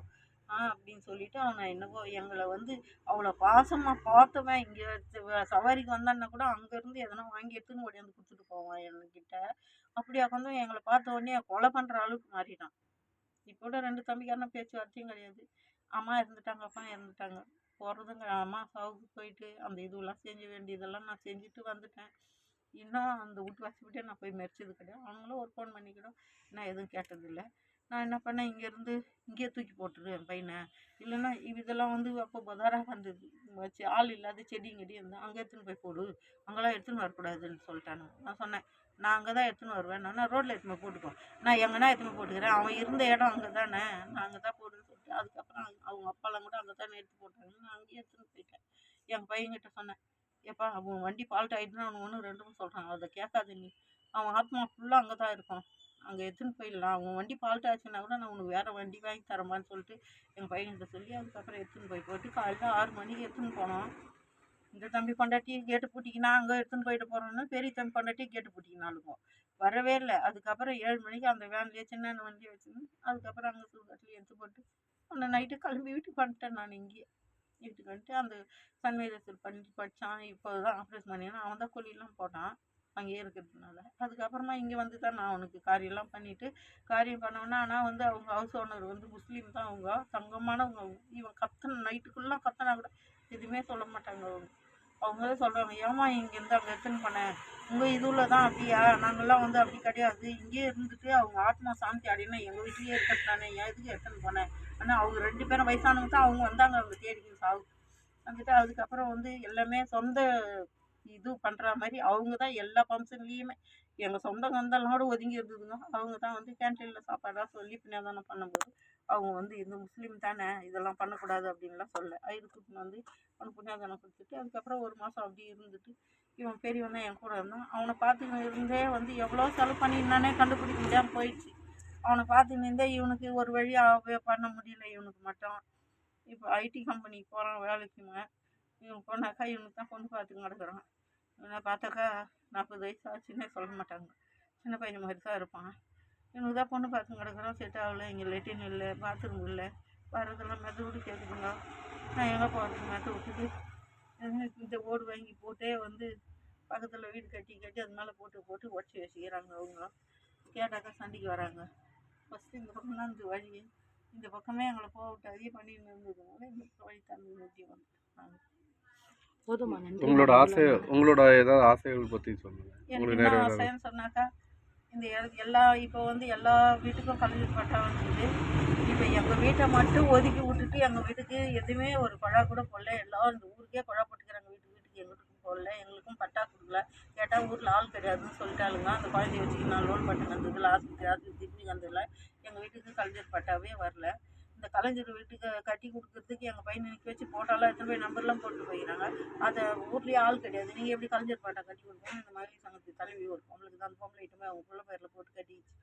அப்படின்னு சொல்லிட்டு அவனை என்னவோ எங்களை வந்து அவ்வளோ பாசமாக பார்த்தவன். இங்கே சவாரிக்கு வந்தான்னா கூட அங்கேருந்து எதனா வாங்கி எடுத்துன்னு ஓடியாந்து கொடுத்துட்டு போவான் என்கிட்ட. அப்படியா வந்து எங்களை பார்த்த உடனே கொலை பண்ணுற அளவுக்கு மாறிட்டான். இப்போ கூட 2 தம்பிக்காரன பேச்சுவார்த்தையும் கிடையாது. அம்மா இறந்துட்டாங்க, அப்பா இறந்துட்டாங்க. போகிறதுங்க அம்மா சாவுக்கு போயிட்டு அந்த இதுவெல்லாம் செஞ்ச வேண்டியதெல்லாம் நான் செஞ்சுட்டு வந்துட்டேன். இன்னும் அந்த வீட்டு வாசிக்கிட்டே நான் போய் மெரிச்சது கிடையாது. அவங்களும் ஒரு ஃபோன் பண்ணிக்கிடும், நான் எதுவும் கேட்டதில்லை. நான் என்ன பண்ணேன், இங்கேருந்து இங்கேயே தூக்கி போட்டுரு என் பையனை. இல்லைன்னா இதெல்லாம் வந்து அப்போ பதாராக வந்தது வச்சு ஆள் இல்லாத செடிங்கடி இருந்தால் அங்கே எடுத்துன்னு போய் போடு, அங்கெல்லாம் எடுத்துன்னு வரக்கூடாதுன்னு சொல்லிட்டானு. நான் சொன்னேன், நான் அங்கே தான் எடுத்துன்னு வருவேன், நான் ரோட்டில் எடுத்துன்னு போட்டுக்கோ, நான் எங்கன்னா எடுத்துன்னு போட்டுக்கிறேன், அவன் இருந்த இடம் அங்கே தானே, நான் அங்கே தான் போடுன்னு சொல்லிட்டு அதுக்கப்புறம் அவங்க அப்பாலாம் கூட அங்கே தானே எடுத்து போட்டாங்க. நான் அங்கேயே எடுத்துன்னு போயிட்டேன். என் பையன்கிட்ட சொன்னேன், ஏப்பா அவன் வண்டி ஃபால்ட் ஆகிட்டுனா அவனுக்கு ஒன்று 2 சொல்கிறாங்க, அதை கேட்காது நீ, அவன் ஆத்மா ஃபுல்லாக அங்கே தான் இருக்கும், அங்கே எடுத்துன்னு போயிடலாம், அவன் வண்டி ஃபால்ட் ஆச்சுன்னா கூட நான் உனக்கு வேறு வண்டி வாங்கி தரமான்னு சொல்லிட்டு எங்கள் பையன்கிட்ட சொல்லி அதுக்கப்புறம் எடுத்துன்னு போட்டு காலையில் 6 மணிக்கு எடுத்துன்னு போனோம். இந்த தம்பி பொண்டாட்டி கேட்டு பூட்டிக்கினா அங்கே எடுத்துன்னு போயிட்டு போகிறோன்னு பெரிய தம்பி பொண்டாட்டி கேட்டு பூட்டிக்கினாலுங்க வரவே இல்லை. அதுக்கப்புறம் 7 மணிக்கு அந்த வேன்லேயே சின்ன வண்டியை வச்சுன்னு அதுக்கப்புறம் அங்கே சூழ்காட்டில் எடுத்து போட்டு அந்த நைட்டு கிளம்பி வீட்டுக்கு வந்துட்டேன். நான் இங்கேயே வீட்டுக்கு வந்துட்டு அந்த சன்மைதத்தில் பண்ணி படித்தான். இப்போ தான் ஆப்ரேஷன் பண்ணினா அவன் தான் கொல்லிலாம் போட்டான் அங்கேயே இருக்கிறதுனால. அதுக்கப்புறமா இங்கே வந்து தான் நான் அவனுக்கு காரியெல்லாம் பண்ணிவிட்டு காரியம் பண்ணோன்னா. ஆனால் வந்து அவங்க ஹவுஸ் ஓனர் வந்து முஸ்லீம் தான், அவங்க தங்கமானவங்க. இவன் கத்தனை நைட்டுக்குள்ளே கத்தனா கூட எதுவுமே சொல்ல மாட்டாங்க. அவங்களே சொல்கிறாங்க, ஏமா இங்கேருந்து அங்கே எடுத்துன்னு போனேன், உங்கள் இதுவில் தான் அப்படியா, நாங்கள்லாம் வந்து அப்படி கிடையாது, இங்கேயே இருந்துட்டு அவங்க ஆத்மா சாந்தி அப்படின்னா எங்கள் வீட்லேயே இருக்கிறதானே, ஏன் இதுக்கு எடுத்துன்னு போனேன். ஆனால் அவங்க 2 பேரும் வயசானவங்க தான், அவங்க வந்தாங்க அவங்க தேடிக்கு சாவு வந்துட்டு. அதுக்கப்புறம் வந்து எல்லாமே சொந்த இது பண்ணுற மாதிரி அவங்க தான் எல்லா ஃபங்க்ஷன்லேயுமே. எங்கள் சொந்த கந்தெல்லாம் ஒதுங்கி இருந்ததுங்க. அவங்க தான் வந்து கேன்டீனில் சாப்பாடெல்லாம் சொல்லி புண்ணியாதானம் பண்ணும்போது அவங்க வந்து இந்த முஸ்லீம் தானே இதெல்லாம் பண்ணக்கூடாது அப்படின்லாம் சொல்ல ஐயரு கூட்டின்னு வந்து அவனுக்கு புண்ணியாதானம் கொடுத்துட்டு அதுக்கப்புறம் 1 மாதம் அப்படி இருந்துட்டு இவன் பெரியவன் தான் என் கூட இருந்தான். அவனை பார்த்துக்கின்னு இருந்தே வந்து எவ்வளோ செலவு பண்ணியிருந்தானே கண்டுபிடிக்க முடியாமல் போயிடுச்சு. அவனை பார்த்துக்கின்னு இருந்தே இவனுக்கு ஒரு வழியாக பண்ண முடியல இவனுக்கு மட்டும். இப்போ ஐடி கம்பெனிக்கு போகிறான் வேலைக்குங்க. இவன் போனாக்கா இவனுக்கு தான் பொண்ணு பார்த்துக்கு நடக்கிறான். இவனை பார்த்தாக்கா 40 வயசு ஆச்சுன்னே சொல்ல மாட்டாங்க, சின்ன பையன் மாதிரி தான் இருப்பான். இவனுக்கு தான் பொண்ணு பார்த்து கிடக்குறோம், செட் ஆகலை, இங்கே லெட்டின் இல்லை, பாத்ரூம் இல்லை, வரதெல்லாம் மெத்த விட்டு கேட்குதுங்க. நான் எங்கே போகிறது, மெத்த விட்டுட்டு இந்த ஓடு வாங்கி போட்டே வந்து பக்கத்தில் வீடு கட்டி அது மேலே போட்டு உடச்சி வச்சுக்கிறாங்க. அவங்க கேட்டாக்கா சண்டைக்கு வராங்க. ஃபஸ்ட்டு இந்த பக்கம் தான் இந்த வழி, இந்த பக்கமே எங்களை போக விட்டு அதிகம் பண்ணின்னு இருந்ததுனால இந்த வழி தண்ணி ஊற்றி வந்துட்டாங்க. போதுமா? நன்றி. உங்களோட ஏதாவது ஆசைகள் பற்றி சொல்லுங்கள். எனக்கு என்ன ஆசைன்னு சொன்னாக்கா, இந்த எல்லா இப்போ வந்து எல்லா வீட்டுக்கும் கலைஞர் பட்டா வந்தது. இப்போ எங்கள் வீட்டை மட்டும் ஒதுக்கி விட்டுட்டு எங்கள் வீட்டுக்கு எதுவுமே ஒரு குழா கூட போடல. எல்லோரும் இந்த ஊருக்கே குழா போட்டுக்கிறாங்க, வீட்டுக்கு எங்கள் வீட்டுக்கும் போடல, எங்களுக்கும் பட்டா கொடுக்கல. கேட்டால் ஊரில் ஆள் கிடையாதுன்னு சொல்லிட்டாளுங்க. அந்த குழந்தைய வச்சுக்கிட்டு நான் லோன் பண்ணி வந்ததில் ஆஸ்பத்திரி திரும்பி வந்ததில்லை. எங்கள் வீட்டுக்கு கலைஞர் பட்டாவே வரல. இந்த கலைஞர் வீட்டுக்கு கட்டி கொடுக்கறதுக்கு எங்கள் பையனை நிற்க வச்சு போட்டாலாம் எடுத்துகிட்டு போய் நம்பர்லாம் போட்டு போய்க்கிறாங்க. அதை ஊர்லேயே ஆள் கிடையாது, நீங்கள் எப்படி கலைஞர் பாட்டா கட்டி கொடுக்கணும். இந்த மாதிரி சங்கத்து தலைவி ஒரு பொம்பளைக்கு தான், அந்த பொம்பளை ஐட்டமே அவங்க பிள்ளை பேரில் போட்டு கட்டிச்சு.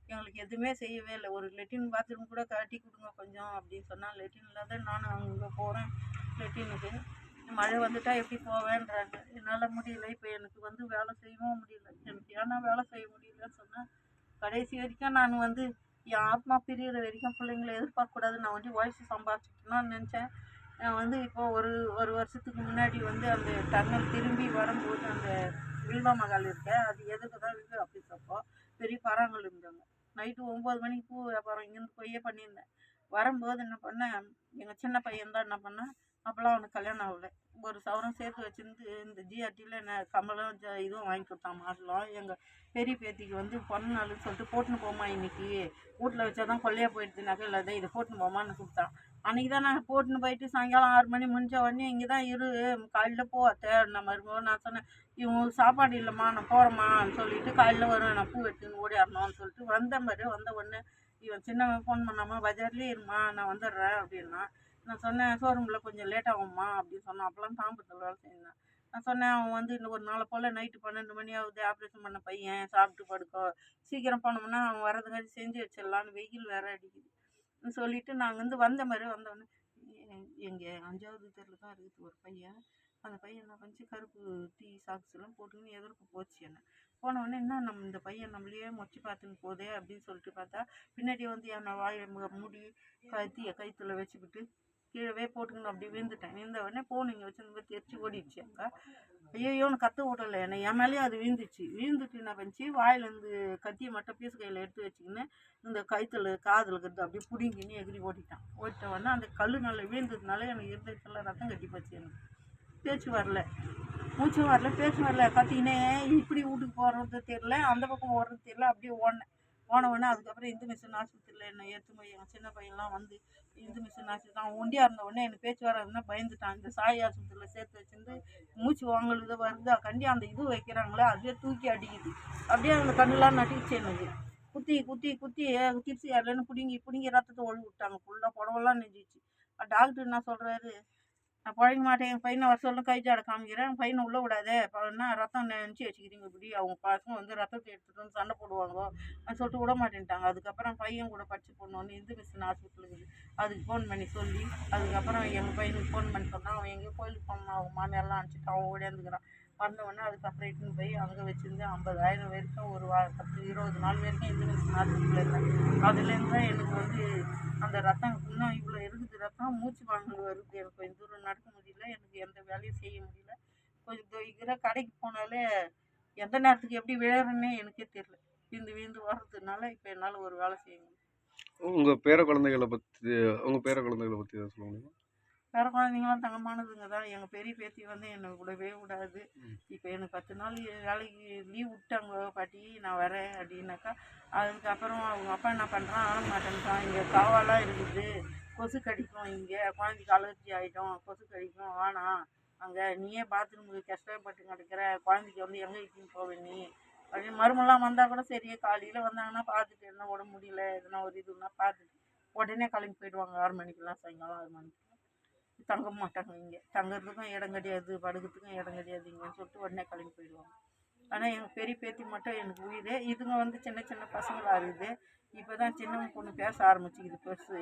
எங்களுக்கு எதுவுமே செய்யவே இல்லை. ஒரு லெட்டின் பாத்ரூம் கூட கட்டி கொடுங்க கொஞ்சம் அப்படின்னு சொன்னால் லெட்டின் இல்லாத நானும் அங்கே போகிறேன் லெட்டினுக்கு. மழை வந்துட்டால் எப்படி போவேன்றாங்க. என்னால் முடியல. இப்போ எனக்கு வந்து வேலை செய்யவும் முடியல. எனக்கு ஏன்னா வேலை செய்ய முடியலன்னு சொன்னால் கடைசி வரைக்கும் நான் வந்து என் ஆத்மா பிரிகிற வரைக்கும் பிள்ளைங்களை எதிர்பார்க்கக்கூடாது. நான் வந்து உழைச்சி சம்பாதிச்சிக்கணும்னு நினச்சேன். நான் வந்து இப்போது ஒரு வருஷத்துக்கு முன்னாடி வந்து அந்த டன்னல் திரும்பி வரும்போது அந்த வில்வா மகால் இருக்கேன், அது எதுக்கு தான் வில்வா ஆஃபீஸ் அப்போ பெரிய பராங்கள் இருந்தாங்க. நைட்டு 9 மணிக்கு பூ வியாபாரம் இங்கேருந்து போயே பண்ணியிருந்தேன். வரும்போது என்ன பண்ணேன், எங்கள் சின்ன பையன் தான் என்ன பண்ணேன், அப்போல்லாம் அவனுக்கு கல்யாணம் ஆகலை. ஒரு சவரம் சேர்த்து வச்சுருந்து இந்த ஜிஆர்டியில் என்ன கமலும் இதுவும் வாங்கி கொடுத்தான் மாடலும். எங்கள் பெரிய பேத்திக்கு வந்து பொண்ணு நாளுன்னு சொல்லிட்டு போட்டுன்னு போமா, இன்றைக்கி வீட்டில் வச்சா தான் கொள்ளையாக போயிடுதுனாக்கா இல்லாத இதை போட்டுன்னு போமான்னு கொடுத்தான். அன்றைக்கி தான் நான் போட்டுன்னு போயிட்டு சாயங்காலம் 6 மணி முடிஞ்ச உடனே இங்கே தான் இரு, காலையில் போவாத்த நம்ம வரும்போது நான் சொன்னேன், இவங்களுக்கு சாப்பாடு இல்லைம்மா நான் போகிறேம்மான்னு சொல்லிட்டு காலையில் வருவேன், நான் பூ எடுத்துன்னு ஓடிடணும்னு சொல்லிட்டு வந்தேன். மாதிரி வந்த உடனே இவன் சின்னவன் ஃபோன் பண்ணாமல் பஜார்லேயே இருமா நான் வந்துடுறேன் அப்படின்னா. நான் சொன்னேன் ஷோரூமில் கொஞ்சம் லேட் ஆகும்மா அப்படின்னு சொன்னேன். அப்போலாம் தாம்பரத்தில் வேலை செய்யணும். நான் சொன்னேன், அவன் வந்து இன்னும் ஒரு நாளை போல் நைட்டு 12 மணி ஆகுது, ஆப்ரேஷன் பண்ண பையன், சாப்பிட்டு படுக்கோ, சீக்கிரம் போனோம்னா அவன் வரதுங்காட்டி செஞ்சு வச்சிடலான்னு, வெயில் வேற அடிக்குது சொல்லிட்டு நாங்கள் வந்து வந்த மாதிரி வந்தோடனே எங்கள் 5வது தெருவில் தான் இருக்குது ஒரு பையன். அந்த பையன் என்ன பண்ணிச்சு, கருப்பு டீ சாக்ஸ்லாம் போட்டுன்னு எதிர்க்கு போச்சு. என்ன போனவுடனே என்ன நம்ம இந்த பையன் நம்மளையே மொச்சு பார்த்துன்னு போதே அப்படின்னு சொல்லிட்டு பார்த்தா, பின்னாடி வந்து என்னை வாயை மூடி கயிற்றுல வச்சுக்கிட்டு கீழவே போட்டுக்கணும் அப்படி விழுந்துட்டேன். விழுந்த உடனே போன் இங்கே வச்சு இந்த மாதிரி தெரிச்சு ஓடிடுச்சு. அக்கா ஐயோன்னு கற்று விடலை என்னை, என் மேலேயும் அது விழுந்துச்சு. விழுந்துட்டு என்ன பண்ணிச்சு, வாயிலேருந்து கத்தியை மட்டும் பீஸ் கையில் எடுத்து வச்சுக்கின்னு இந்த கயிற்றுல காதில் இருக்கிறது அப்படியே பிடிங்கின்னு எகிரி ஓடிட்டான். ஓடிட்ட உடனே அந்த கல் நல்லா விழுந்ததுனால எனக்கு இருந்ததுல ரத்தம் கட்டி போச்சு. எனக்கு பேச்சு வரல, மூச்சும் வரல, பேச்சும் வரல. கத்தினே இப்படி வீட்டுக்கு போகிறது தெரியல, அந்த பக்கம் ஓடுறது தெரியல, அப்படியே ஓடினேன். போனவுடனே அதுக்கப்புறம் இந்து மிஷன் ஆஸ்பத்திரியில் என்னை ஏற்று போய் எங்கள் சின்ன பையன்லாம் வந்து இந்து மிஷன் ஆஸ்பத்திரி அவன் ஒண்டியாக இருந்த உடனே எனக்கு பேச்சு வராதுன்னா பயந்துட்டான். இந்த சாய் ஆஸ்பத்திரியில் சேர்த்து வச்சுருந்து மூச்சு வாங்கலுது வருது கண்டி அந்த இது வைக்கிறாங்களே அதுவே தூக்கி அடிக்குது. அப்படியே அந்த கண்ணுலாம் நட்டிச்சு. எனக்கு குத்தி குத்தி குத்தி குத்திச்சு யாருலன்னு பிடுங்கி ரத்தத்தை ஒழுங்கு விட்டாங்க. ஃபுல்லாக புடவெல்லாம் நெஞ்சிச்சு. டாக்டர் என்ன சொல்கிறாரு, நான் பழக மாட்டேன், என் பையனை வர சொல்ல கை ஜாட காமிக்கிறேன், என் பையனை உள்ளே விடாதே, என்ன ரத்தம் நினச்சி வச்சுக்கிறீங்க இப்படி, அவங்க பசங்க வந்து ரத்தத்தை எடுத்துகிட்டு வந்து சண்டை போடுவாங்க அப்படின்னு சொல்லிட்டு விட மாட்டேன்ட்டாங்க. அதுக்கப்புறம் பையன் கூட படித்து பொண்ணு வந்து இந்து மிஷன் ஹாஸ்பிட்டலுக்கு அதுக்கு ஃபோன் பண்ணி சொல்லி, அதுக்கப்புறம் எங்கள் பையனுக்கு ஃபோன் பண்ணி சொன்னால் அவன் எங்கேயோ கோயிலுக்கு போனான், அவங்க மாமியாரெலாம் அனுப்பிச்சிட்டு அவன் ஓடியாந்துக்கிறான். வந்தவொடனே அதுக்கப்புறம் இட்டுன்னு போய் அங்கே வச்சுருந்து 50,000 வரைக்கும் ஒரு 10-20 நாள் வரைக்கும் இந்து மிஷன் ஹாஸ்பிட்டலில் இருந்தேன். அதுலேருந்து தான் எனக்கு வந்து அந்த ரத்தம் இன்னும் இவ்வளோ இருக்குது, ரத்தம் மூச்சு வாங்கல் வருது. எனக்கு கொஞ்சம் தூரம் நடக்க முடியல, எனக்கு எந்த வேலையும் செய்ய முடியல. கொஞ்சம் இருக்கிற கடைக்கு போனாலே எந்த நேரத்துக்கு எப்படி விழுறேன்னே எனக்கே தெரியல. விழுந்து வர்றதுனால இப்போ என்னால் ஒரு வேலை செய்ய முடியல. உங்கள் பேர குழந்தைகளை பற்றி ஏதாவது சொல்ல முடியுமா? வேறு குழந்தைங்களாம் தங்கமானதுங்க தான். எங்கள் பெரிய பேத்தி வந்து என்னை விடவே விடாது. இப்போ எனக்கு 10 நாள் வேலைக்கு லீவ் விட்டாங்க, பாட்டி நான் வரேன் அப்படின்னாக்கா, அதுக்கப்புறம் அவங்க அப்பா என்ன பண்ணுறான், ஆன மாட்டேன்ட்டான். இங்கே காவாலாம் இருக்குது, கொசு கடிக்கும், இங்கே குழந்தைக்கு அலர்ஜி ஆகிடும், கொசு கடிக்கும், வேணாம் அங்கே நீயே பாத்ரூமுக்கு கஷ்டப்பட்டு கிடக்கிற, குழந்தைக்கு வந்து எங்கே இட்டுன்னு போவே நீ அப்படின்னு. மருமெல்லாம் வந்தால் கூட சரியே காலையில் வந்தாங்கன்னா பார்த்துட்டு என்ன உடம்பு முடியல எதுனா ஒரு இதுன்னா பார்த்துட்டு உடனே கிளம்பி போயிடுவாங்க. 6 மணிக்கெல்லாம் சாயங்காலம் 6 மணிக்கு தங்க மாட்டாங்க. இங்கே தங்குறதுக்கும் இடம் கிடையாது, படுக்கிறதுக்கும் இடம் கிடையாது இங்கேன்னு சொல்லிட்டு உடனே கிளம்பி போயிடுவாங்க. ஆனால் எங்கள் பெரிய பேத்தி மட்டும் எனக்கு உயிர். இதுங்க வந்து சின்ன சின்ன பசங்களாக இருக்குது. இப்போ தான் சின்னவங்க பொண்ணு பேச ஆரம்பிச்சிக்குது பெருசு.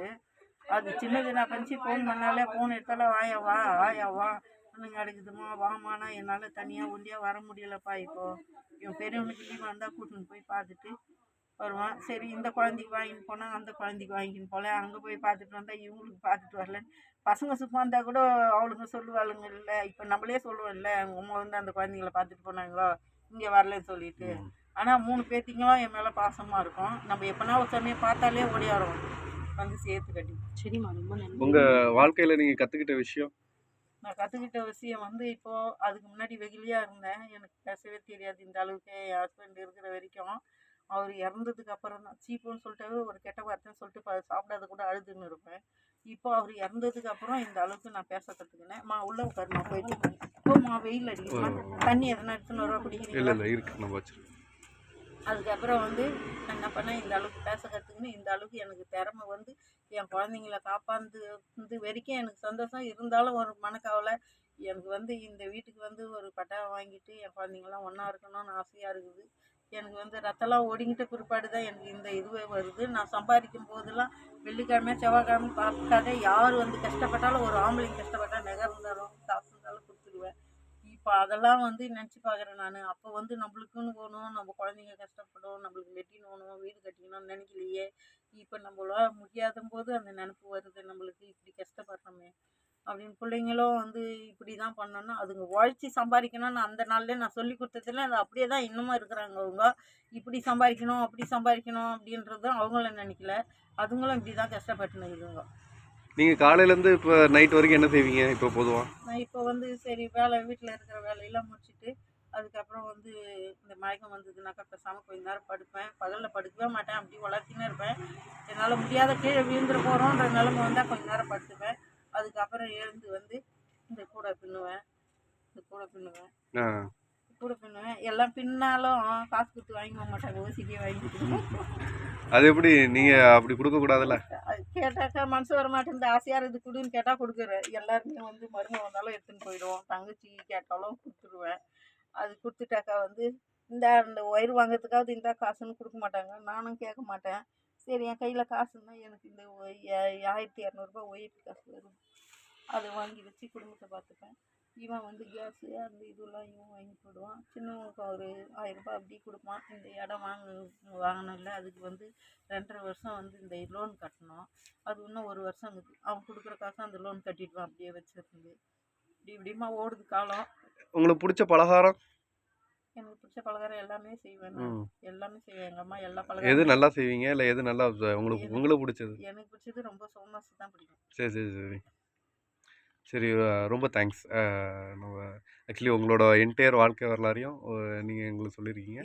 அது சின்னது நான் பண்ணிச்சு ஃபோன் பண்ணாலே ஃபோன் எடுத்தாலும் ஆயாவா ஆயாவா அன்னைக்கு அடைக்குதுமா வாமானா என்னால் தனியாக ஒண்டியாக வர முடியலப்பா. இப்போது இவன் பெரியவனுக்கு லீவ் வந்தால் கூட்டின்னு போய் பார்த்துட்டு வருவான். சரி இந்த குழந்தைக்கு வாங்கின்னு போனால் அந்த குழந்தைக்கு வாங்கின்னு போகல, அங்கே போய் பார்த்துட்டு வந்தால் இவங்களுக்கு பார்த்துட்டு வரலன்னு பசங்க சும்மா இருந்தால் கூட அவளுங்க சொல்லுவாளுங்க. இல்லை இப்போ நம்மளே சொல்லுவோம், இல்லை உங்கள் அம்மா வந்து அந்த குழந்தைங்கள பார்த்துட்டு போனாங்களோ இங்கே வரலன்னு சொல்லிட்டு. ஆனால் 3 பேத்திங்களும் என் மேலே பாசமாக இருக்கும். நம்ம எப்போனா ஒரு சமயம் பார்த்தாலே ஓடியாரோம் வந்து சேர்த்து கட்டி. சரிம்மா, ரொம்ப நன்றி. உங்கள் வாழ்க்கையில் நீங்கள் கற்றுக்கிட்ட விஷயம்? நான் கற்றுக்கிட்ட விஷயம் வந்து இப்போது அதுக்கு முன்னாடி வெகுலியாக இருந்தேன், எனக்கு பேசவே தெரியாது இந்த அளவுக்கு. என் ஹஸ்பண்ட் இருக்கிற வரைக்கும் அவர் இறந்ததுக்கு அப்புறம் தான் சீப்புன்னு சொல்லிட்டு ஒரு கெட்ட வார்த்தைன்னு சொல்லிட்டு சாப்பிடாத கூட அழுதுன்னு இருப்பேன். இப்போ அவர் இறந்ததுக்கு அப்புறம் இந்த அளவுக்கு நான் பேச கற்றுக்கினேன். உள்ள உட்காருமா போயிட்டு இப்போமா வெயில் அடிக்குமா, தண்ணி எதனா எடுத்துன்னு வர குடிக்கிறீங்களா? இல்லை இருக்கு, நம்ம வச்சுருக்கோம். அதுக்கப்புறம் வந்து நான் என்ன பண்ணேன், இந்த அளவுக்கு பேச கற்றுக்கின்னு இந்த அளவுக்கு எனக்கு திறமை வந்து என் குழந்தைங்கள காப்பாந்து வரைக்கும் எனக்கு சந்தோஷம். இருந்தாலும் ஒரு மனக்கவலை, எனக்கு வந்து இந்த வீட்டுக்கு வந்து ஒரு பட்டா வாங்கிட்டு என் குழந்தைங்களாம் ஒன்றா இருக்கணும்னு ஆசையாக இருக்குது. எனக்கு வந்து ரத்தம்லாம் ஒடுங்கிட்ட பிற்பாடு தான் எனக்கு இந்த இதுவே வருது. நான் சம்பாதிக்கும் போதெல்லாம் வெள்ளிக்கிழமை செவ்வாய்க்கிழமை பார்க்காத யார் வந்து கஷ்டப்பட்டாலும், ஒரு ஆம்பளைங்க கஷ்டப்பட்டால் நகை இருந்தாலும் காசு இருந்தாலும் கொடுத்துருவேன். இப்போ அதெல்லாம் வந்து நினச்சி பார்க்குறேன் நான். அப்போ வந்து நம்மளுக்குன்னு போகணும், நம்ம குழந்தைங்க கஷ்டப்படும், நம்மளுக்கு லெட்டின் போகணும், வீடு கட்டிக்கணும்னு நினைக்கலையே. இப்போ நம்மளால முடியாத போது அந்த நினப்பு வருது, நம்மளுக்கு இப்படி கஷ்டப்படுறோமே அப்படின்னு. பிள்ளைங்களும் வந்து இப்படி தான் பண்ணணும்னா அதுங்க உழைச்சி சம்பாதிக்கணும்னு அந்த நாள்லேயே நான் சொல்லி கொடுத்ததில்ல, அது அப்படியே தான் இன்னமும் இருக்கிறாங்க. அவங்க இப்படி சம்பாதிக்கணும் அப்படி சம்பாதிக்கணும் அப்படின்றது அவங்களும் நினைக்கல, அதுங்களும் இப்படி தான் கஷ்டப்பட்டுன்னு இருக்குங்க. நீங்கள் காலையிலேருந்து இப்போ நைட் வரைக்கும் என்ன செய்வீங்க இப்போ பொதுவாக? நான் இப்போ வந்து சரி வீட்டில் இருக்கிற வேலையெல்லாம் முடிச்சுட்டு அதுக்கப்புறம் வந்து இந்த மயக்கம் வந்ததுனாக்கா பேசாமல் கொஞ்ச நேரம் படுப்பேன். பகலில் படுக்கவே மாட்டேன், அப்படி வளர்த்தினே இருப்பேன். என்னால் முடியாத கீழே விழுந்துட போகிறோன்ற நிலைமை வந்தால் கொஞ்ச நேரம் படுத்துப்பேன். அதுக்கப்புறம் எழுந்து வந்து இந்த கூடை பின்னுவேன். எல்லாம் பின்னாலும் காசு கொடுத்து வாங்கிக்க மாட்டாங்க, ஓசிக்கே வாங்கிட்டு. அது எப்படி நீங்கள் அப்படி கொடுக்கக்கூடாதுல்ல? அது கேட்டாக்கா மனசு வர மாட்டேங்குது, ஆசையாக இருக்குது கொடுன்னு கேட்டால் கொடுக்குறேன். எல்லாருமே வந்து மருமக வந்தாலும் எடுத்துன்னு போயிடுவோம், தங்கச்சி கேட்டாலும் கொடுத்துருவோம். கொடுத்துருவேன். அது கொடுத்துட்டாக்கா வந்து அந்த ஒயர் வாங்குறதுக்காவது இந்தா காசுன்னு கொடுக்க மாட்டாங்க. நானும் கேட்க மாட்டேன். சரி என் கையில் காசு இருந்தால் எனக்கு இந்த 1200 ஒயர் காசு வரும். அதை வாங்கி வச்சு குடும்பத்தை பார்த்துப்பேன். இவன் வந்து கேஸு அந்த இதெல்லாம் இவன் வாங்கி போடுவான். சின்னவனுக்கு ஒரு 1000 அப்படி கொடுப்பான். இந்த இடம் வாங்கினல அதுக்கு வந்து 2.5 வருஷம் வந்து இந்த லோன் கட்டணும். அது இன்னும் 1 வருஷம் இருக்குது. அவன் கொடுக்குற காசை அந்த லோன் கட்டிடுவான் அப்படியே வச்சிருந்து. இப்படிமா ஓடுது காலம். உங்களுக்கு பிடிச்ச பலகாரம்? எனக்கு பிடிச்ச பலகாரம் எல்லாமே செய்வேன். எல்லாமே செய்வேன். எங்கள் அம்மா எல்லா எது பலகாரம் நல்லா செய்வீங்க இல்லை எது நல்லா உங்களுக்கு பிடிச்சது? எனக்கு பிடிச்சது ரொம்ப சோமாசு தான் பிடிக்கும். சரி சரி சரி சரி. ரொம்ப தேங்க்ஸ். நம்ம ஆக்சுவலி உங்களோட என்டையர் வாழ்க்கை வரலாறையும் நீங்கள் எங்களுக்கு சொல்லியிருக்கீங்க.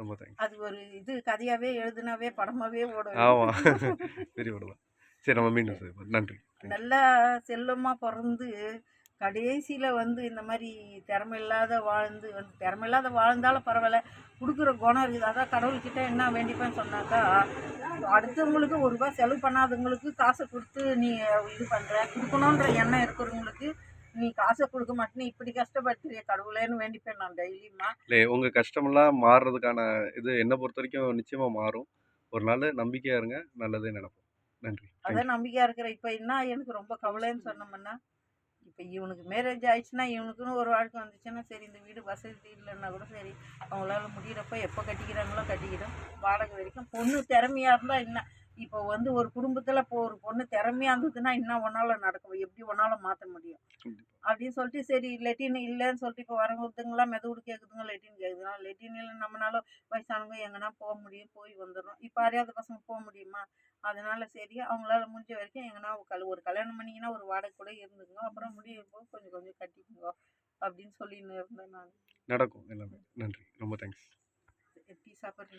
ரொம்ப தேங்க்ஸ். அது ஒரு இது கதையாகவே எழுதுனாவே படமாகவே ஓடும். ஆமாம் சரி விடலாம். சரி நம்ம மீண்டும் செய்வோம். நன்றி. நல்லா செல்வமாக பிறந்து கடைசியில் வந்து இந்த மாதிரி திறமை இல்லாத வாழ்ந்தாலும் பரவாயில்ல, கொடுக்குற குணம் இருக்குது. அதான் கடவுள்கிட்ட என்ன வேண்டிப்பேன்னு சொன்னாக்கா, அடுத்தவங்களுக்கு 1 ரூபா செலவு பண்ணாதவங்களுக்கு காசை கொடுத்து நீ இது பண்ணுற, கொடுக்கணுன்ற எண்ணம் இருக்கிறவங்களுக்கு நீ காசை கொடுக்க மாட்டேன்னு இப்படி கஷ்டப்படுத்துறிய கடவுளேன்னு வேண்டிப்பேன் நான் டெய்லியுமா. இல்லை உங்கள் கஷ்டமெல்லாம் மாறுறதுக்கான இது என்னை பொறுத்த வரைக்கும் நிச்சயமாக மாறும். ஒரு நாள் நம்பிக்கையாக இருங்க, நல்லதே நடக்கும். நன்றி. அதான் நம்பிக்கையாக இருக்கிற. இப்போ என்ன எனக்கு ரொம்ப கவலைன்னு சொன்னோம்னா, இப்போ இவனுக்கு மேரேஜ் ஆயிடுச்சுன்னா இவனுக்குன்னு ஒரு வாழ்க்கை வந்துச்சுன்னா சரி, இந்த வீடு வசதி இல்லைன்னா கூட சரி, அவங்களால முடிகிறப்ப எப்போ கட்டிக்கிறாங்களோ கட்டிக்கிறோம். வாடகை வரைக்கும் பொண்ணு திறமையாக இருந்தால் என்ன, இப்போ வந்து ஒரு குடும்பத்தில் இப்போ ஒரு பொண்ணு திறமையாக இருந்ததுன்னா என்ன ஒன்றால் நடக்கும், எப்படி ஒன்றால் மாற்ற முடியும் அப்படின்னு சொல்லிட்டு சரி. லெட்டின் இல்லைன்னு சொல்லிட்டு இப்போ வரவங்கலாம் மெதவுடு கேட்குதுங்க, லெட்டின் கேட்குதுங்க. லெட்டின் இல்லை நம்மளால வயசானவங்க எங்கன்னா போக முடியும், போய் வந்துடும். இப்போ அறியாத பசங்க போக முடியுமா? அதனால சரி, அவங்களால முடிஞ்ச வரைக்கும் எங்கன்னா ஒரு கல்யாணம் பண்ணிங்கன்னா ஒரு வாடகை கூட இருந்துக்குங்க, அப்புறம் முடியும் போது கொஞ்சம் கொஞ்சம் கட்டிக்குங்க அப்படின்னு சொல்லின்னு இருந்தேன் நான். நடக்கும் எல்லாமே. நன்றி. ரொம்ப தேங்க்ஸ். டீ சாப்பிட்றீங்களா?